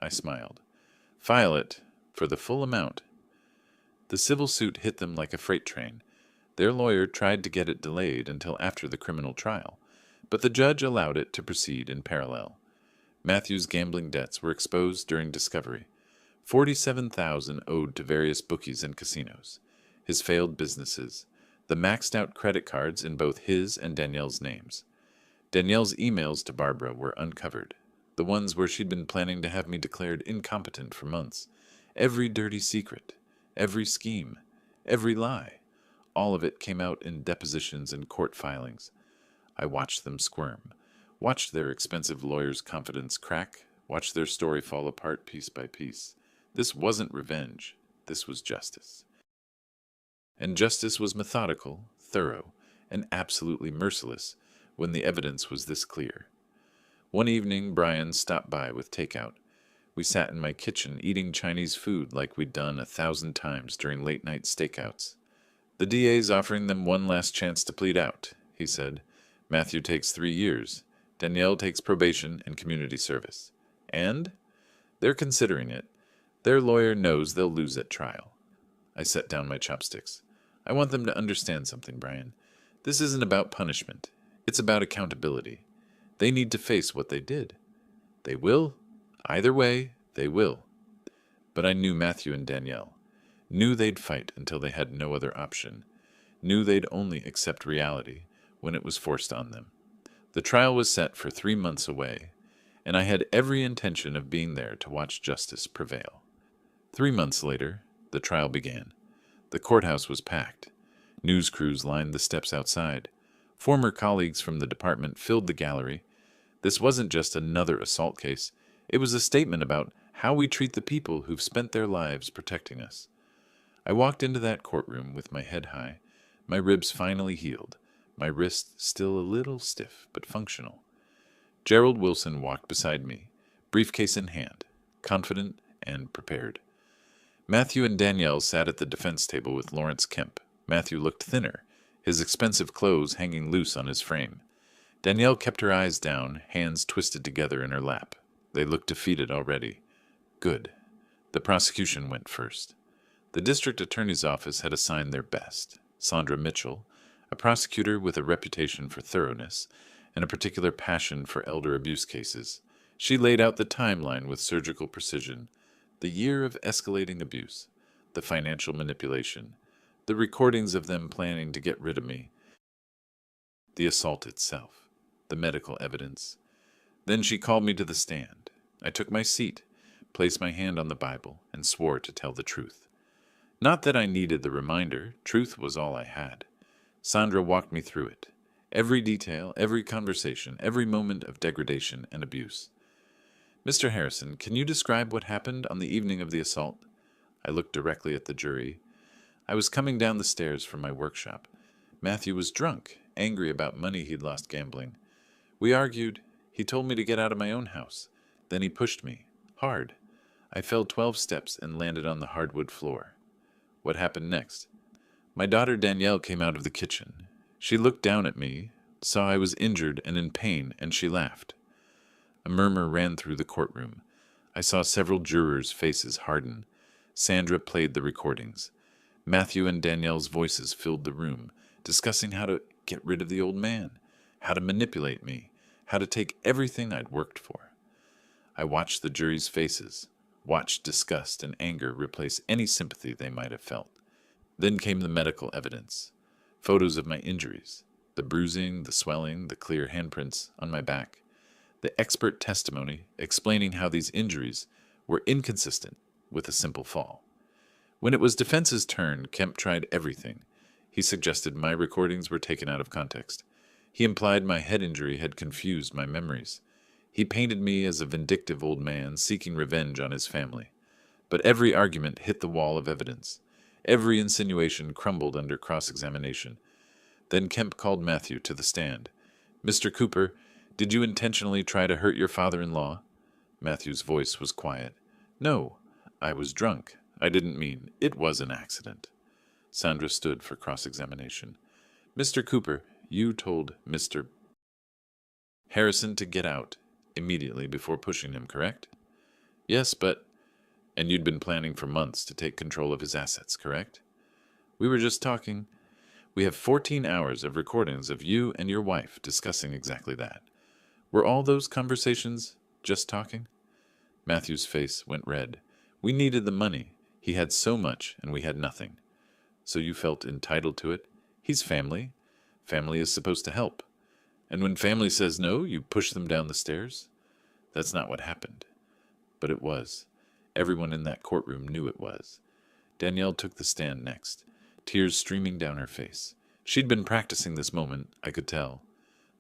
I smiled. File it for the full amount. The civil suit hit them like a freight train. Their lawyer tried to get it delayed until after the criminal trial, but the judge allowed it to proceed in parallel. Matthew's gambling debts were exposed during discovery. $47,000 owed to various bookies and casinos, his failed businesses, the maxed-out credit cards in both his and Danielle's names. Danielle's emails to Barbara were uncovered, the ones where she'd been planning to have me declared incompetent for months. Every dirty secret, every scheme, every lie, all of it came out in depositions and court filings. I watched them squirm, watched their expensive lawyer's confidence crack, watched their story fall apart piece by piece. This wasn't revenge. This was justice. And justice was methodical, thorough, and absolutely merciless when the evidence was this clear. One evening, Brian stopped by with takeout. We sat in my kitchen eating Chinese food like we'd done 1,000 times during late-night stakeouts. The DA's offering them one last chance to plead out, he said. Matthew takes 3 years. Danielle takes probation and community service. And? They're considering it. Their lawyer knows they'll lose at trial. I set down my chopsticks. I want them to understand something, Brian. This isn't about punishment. It's about accountability. They need to face what they did. They will. Either way, they will. But I knew Matthew and Danielle. Knew they'd fight until they had no other option. Knew they'd only accept reality when it was forced on them. The trial was set for 3 months away, and I had every intention of being there to watch justice prevail. 3 months later, the trial began. The courthouse was packed. News crews lined the steps outside. Former colleagues from the department filled the gallery. This wasn't just another assault case. It was a statement about how we treat the people who've spent their lives protecting us. I walked into that courtroom with my head high, my ribs finally healed, my wrists still a little stiff but functional. Gerald Wilson walked beside me, briefcase in hand, confident and prepared. Matthew and Danielle sat at the defense table with Lawrence Kemp. Matthew looked thinner, his expensive clothes hanging loose on his frame. Danielle kept her eyes down, hands twisted together in her lap. They looked defeated already. Good. The prosecution went first. The district attorney's office had assigned their best. Sandra Mitchell, a prosecutor with a reputation for thoroughness and a particular passion for elder abuse cases. She laid out the timeline with surgical precision. The year of escalating abuse, the financial manipulation, the recordings of them planning to get rid of me, the assault itself, the medical evidence. Then she called me to the stand. I took my seat, placed my hand on the Bible, and swore to tell the truth. Not that I needed the reminder. Truth was all I had. Sandra walked me through it. Every detail, every conversation, every moment of degradation and abuse. Mr. Harrison, can you describe what happened on the evening of the assault? I looked directly at the jury. I was coming down the stairs from my workshop. Matthew was drunk, angry about money he'd lost gambling. We argued. He told me to get out of my own house. Then he pushed me. Hard. I fell 12 steps and landed on the hardwood floor. What happened next? My daughter Danielle came out of the kitchen. She looked down at me, saw I was injured and in pain, and she laughed. A murmur ran through the courtroom. I saw several jurors' faces harden. Sandra played the recordings. Matthew and Danielle's voices filled the room, discussing how to get rid of the old man, how to manipulate me, how to take everything I'd worked for. I watched the jury's faces, watched disgust and anger replace any sympathy they might have felt. Then came the medical evidence. Photos of my injuries, the bruising, the swelling, the clear handprints on my back. The expert testimony explaining how these injuries were inconsistent with a simple fall. When it was defense's turn, Kemp tried everything. He suggested my recordings were taken out of context. He implied my head injury had confused my memories. He painted me as a vindictive old man seeking revenge on his family. But every argument hit the wall of evidence. Every insinuation crumbled under cross-examination. Then Kemp called Matthew to the stand. "Mr. Cooper, did you intentionally try to hurt your father-in-law?" Matthew's voice was quiet. "No, I was drunk. I didn't mean. It was an accident." Sandra stood for cross-examination. "Mr. Cooper, you told Mr. Harrison to get out immediately before pushing him, correct?" "Yes, but—" "And you'd been planning for months to take control of his assets, correct?" "We were just talking. We have 14 hours of recordings of you and your wife discussing exactly that. Were all those conversations just talking?" Matthew's face went red. "We needed the money. He had so much, and we had nothing." "So you felt entitled to it? He's family. Family is supposed to help. And when family says no, you push them down the stairs?" "That's not what happened." But it was. Everyone in that courtroom knew it was. Danielle took the stand next, tears streaming down her face. She'd been practicing this moment, I could tell.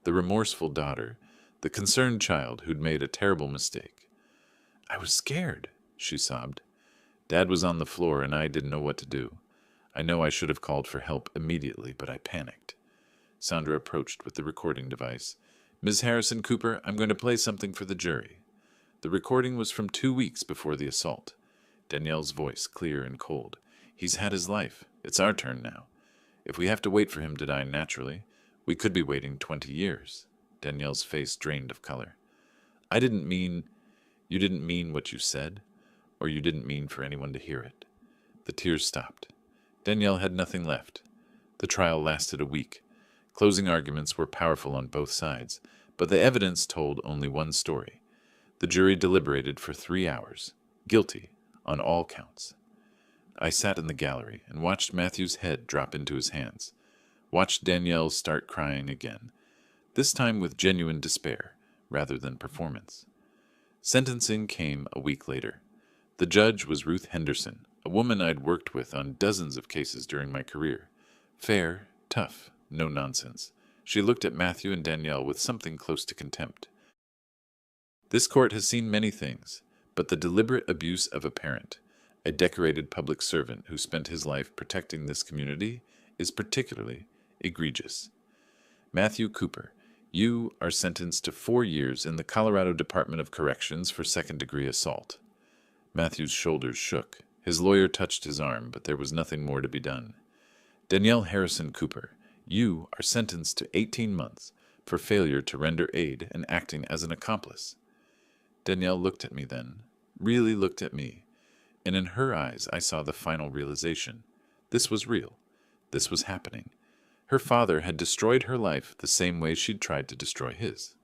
The remorseful daughter, the concerned child who'd made a terrible mistake. "I was scared," she sobbed. "Dad was on the floor, and I didn't know what to do. I know I should have called for help immediately, but I panicked." Sandra approached with the recording device. "Ms. Harrison Cooper, I'm going to play something for the jury." The recording was from 2 weeks before the assault. Danielle's voice, clear and cold. "He's had his life. It's our turn now. If we have to wait for him to die naturally, we could be waiting 20 years. Danielle's face drained of color. "I didn't mean—" "You didn't mean what you said, or you didn't mean for anyone to hear it." The tears stopped. Danielle had nothing left. The trial lasted a week. Closing arguments were powerful on both sides, but the evidence told only one story. The jury deliberated for 3 hours, guilty on all counts. I sat in the gallery and watched Matthew's head drop into his hands, watched Danielle start crying again, this time with genuine despair rather than performance. Sentencing came a week later. The judge was Ruth Henderson, a woman I'd worked with on dozens of cases during my career. Fair, tough, no nonsense. She looked at Matthew and Danielle with something close to contempt. "This court has seen many things, but the deliberate abuse of a parent, a decorated public servant who spent his life protecting this community, is particularly egregious. Matthew Cooper, you are sentenced to 4 years in the Colorado Department of Corrections for second-degree assault." Matthew's shoulders shook. His lawyer touched his arm, but there was nothing more to be done. "Danielle Harrison Cooper, you are sentenced to 18 months for failure to render aid and acting as an accomplice." Danielle looked at me then, really looked at me, and in her eyes I saw the final realization. This was real. This was happening. Her father had destroyed her life the same way she'd tried to destroy his.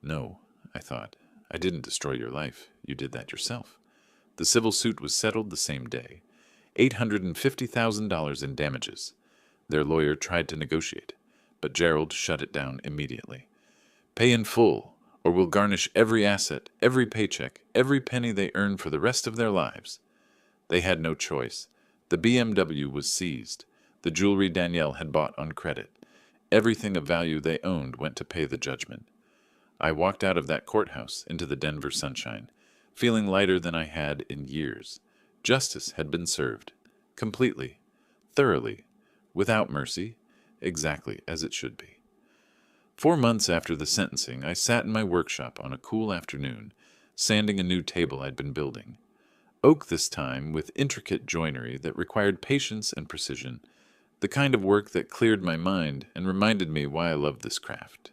"No," I thought, "I didn't destroy your life. You did that yourself." The civil suit was settled the same day. $850,000 in damages. Their lawyer tried to negotiate, but Gerald shut it down immediately. "Pay in full, or we'll garnish every asset, every paycheck, every penny they earn for the rest of their lives." They had no choice. The BMW was seized. The jewelry Danielle had bought on credit. Everything of value they owned went to pay the judgment. I walked out of that courthouse into the Denver sunshine, feeling lighter than I had in years. Justice had been served. Completely. Thoroughly. Without mercy. exactly as it should be. 4 months after the sentencing, I sat in my workshop on a cool afternoon, sanding a new table I'd been building. Oak this time, with intricate joinery that required patience and precision, the kind of work that cleared my mind and reminded me why I loved this craft.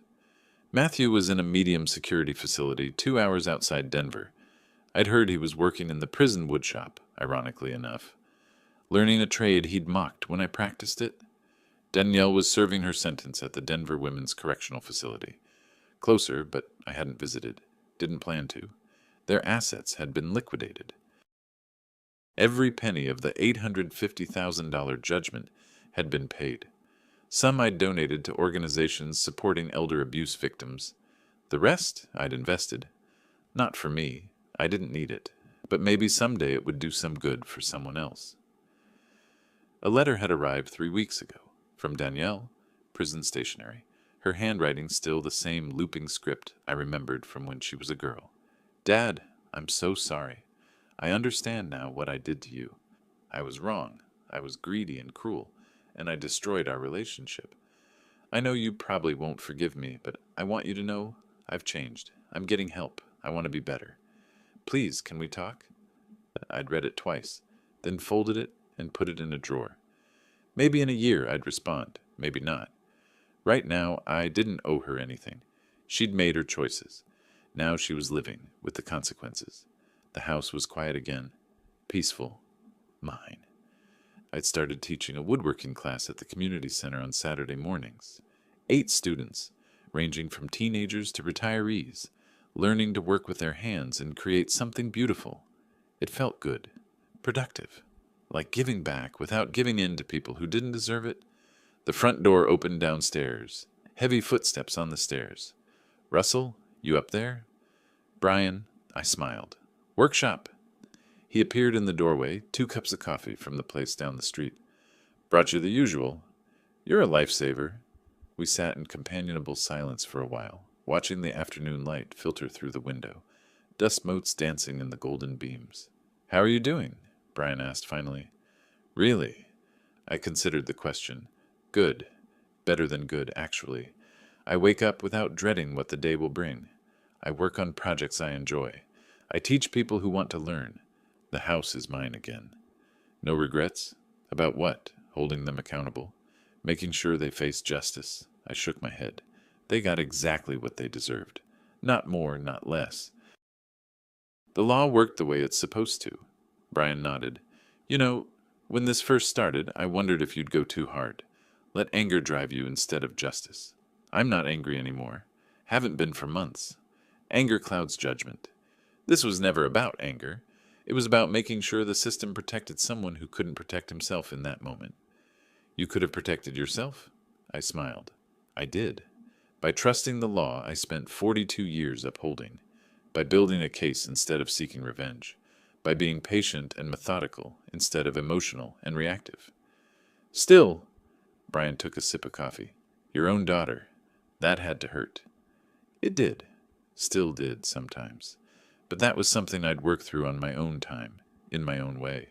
Matthew was in a medium security facility 2 hours outside Denver. I'd heard he was working in the prison woodshop, ironically enough, learning a trade he'd mocked when I practiced it. Danielle was serving her sentence at the Denver Women's Correctional Facility. Closer, but I hadn't visited. Didn't plan to. Their assets had been liquidated. Every penny of the $850,000 judgment had been paid. Some I'd donated to organizations supporting elder abuse victims. The rest I'd invested. Not for me. I didn't need it. But maybe someday it would do some good for someone else. A letter had arrived 3 weeks ago. From Danielle, prison stationery. Her handwriting still the same looping script I remembered from when she was a girl. Dad, I'm so sorry. I understand now what I did to you. I was wrong. I was greedy and cruel, and I destroyed our relationship. I know you probably won't forgive me, but I want you to know I've changed. I'm getting help. I want to be better. Please, can we talk? I'd read it twice, then folded it and put it in a drawer. Maybe in a year I'd respond, maybe not. Right now, I didn't owe her anything. She'd made her choices. Now she was living with the consequences. The house was quiet again. Peaceful. Mine. I'd started teaching a woodworking class at the community center on Saturday mornings. 8 students, ranging from teenagers to retirees, learning to work with their hands and create something beautiful. It felt good. Productive. Like giving back without giving in to people who didn't deserve it. The front door opened downstairs. Heavy footsteps on the stairs. Russell, you up there? Brian, I smiled. Workshop. He appeared in the doorway, 2 cups of coffee from the place down the street. Brought you the usual. You're a lifesaver. We sat in companionable silence for a while, watching the afternoon light filter through the window, dust motes dancing in the golden beams. How are you doing? Brian asked finally. Really? I considered the question. Good. Better than good, actually. I wake up without dreading what the day will bring. I work on projects I enjoy. I teach people who want to learn. The house is mine again. No regrets? About what? Holding them accountable. Making sure they face justice. I shook my head. They got exactly what they deserved. Not more, not less. The law worked the way it's supposed to. Brian nodded. You know, when this first started, I wondered if you'd go too hard. Let anger drive you instead of justice. I'm not angry anymore. Haven't been for months. Anger clouds judgment. This was never about anger. It was about making sure the system protected someone who couldn't protect himself in that moment. You could have protected yourself? I smiled. I did. By trusting the law I spent 42 years upholding. By building a case instead of seeking revenge. By being patient and methodical instead of emotional and reactive. Still, Brian took a sip of coffee. Your own daughter. That had to hurt. It did. Still did sometimes. But that was something I'd work through on my own time, in my own way.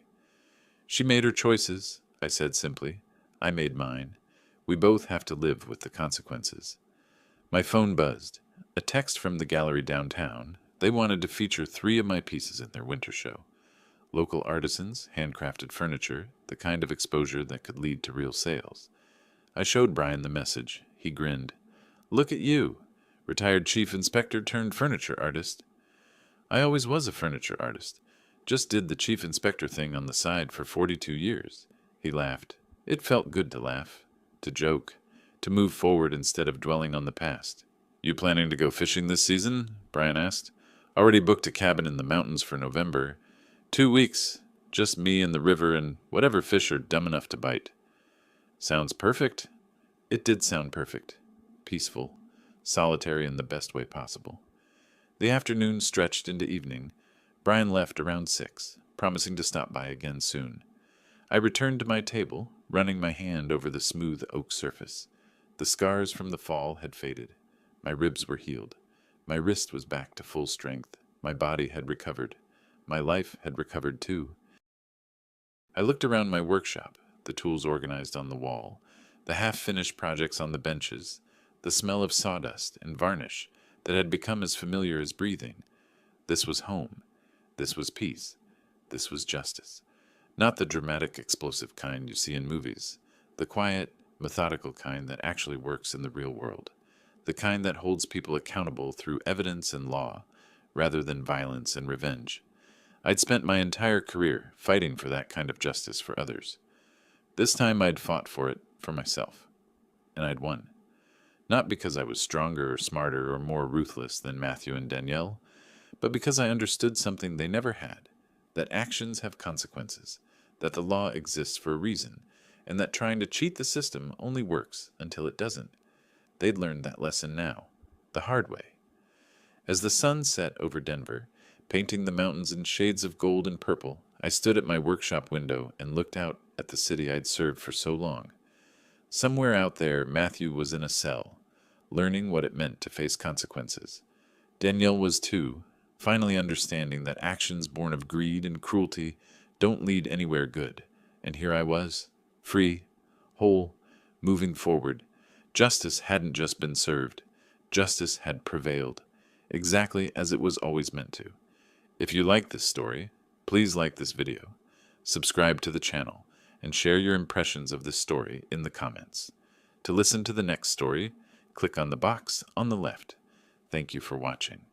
She made her choices, I said simply. I made mine. We both have to live with the consequences. My phone buzzed. A text from the gallery downtown. They wanted to feature 3 of my pieces in their winter show. Local artisans, handcrafted furniture, the kind of exposure that could lead to real sales. I showed Brian the message. He grinned. Look at you, retired chief inspector turned furniture artist. I always was a furniture artist. Just did the chief inspector thing on the side for 42 years. He laughed. It felt good to laugh, to joke, to move forward instead of dwelling on the past. You planning to go fishing this season? Brian asked. Already booked a cabin in the mountains for November. 2 weeks, just me and the river and whatever fish are dumb enough to bite. Sounds perfect. It did sound perfect. Peaceful. Solitary in the best way possible. The afternoon stretched into evening. Brian left around 6, promising to stop by again soon. I returned to my table, running my hand over the smooth oak surface. The scars from the fall had faded. My ribs were healed. My wrist was back to full strength. My body had recovered. My life had recovered too. I looked around my workshop, the tools organized on the wall, the half-finished projects on the benches, the smell of sawdust and varnish that had become as familiar as breathing. This was home. This was peace. This was justice. Not the dramatic, explosive kind you see in movies. The quiet, methodical kind that actually works in the real world. The kind that holds people accountable through evidence and law, rather than violence and revenge. I'd spent my entire career fighting for that kind of justice for others. This time I'd fought for it for myself. And I'd won. Not because I was stronger or smarter or more ruthless than Matthew and Danielle, but because I understood something they never had, that actions have consequences, that the law exists for a reason, and that trying to cheat the system only works until it doesn't. They'd learned that lesson now, the hard way. As the sun set over Denver, painting the mountains in shades of gold and purple, I stood at my workshop window and looked out at the city I'd served for so long. Somewhere out there, Matthew was in a cell, learning what it meant to face consequences. Danielle was too, finally understanding that actions born of greed and cruelty don't lead anywhere good. And here I was, free, whole, moving forward. Justice hadn't just been served. Justice had prevailed, exactly as it was always meant to. If you like this story, please like this video, subscribe to the channel, and share your impressions of this story in the comments. To listen to the next story, click on the box on the left. Thank you for watching.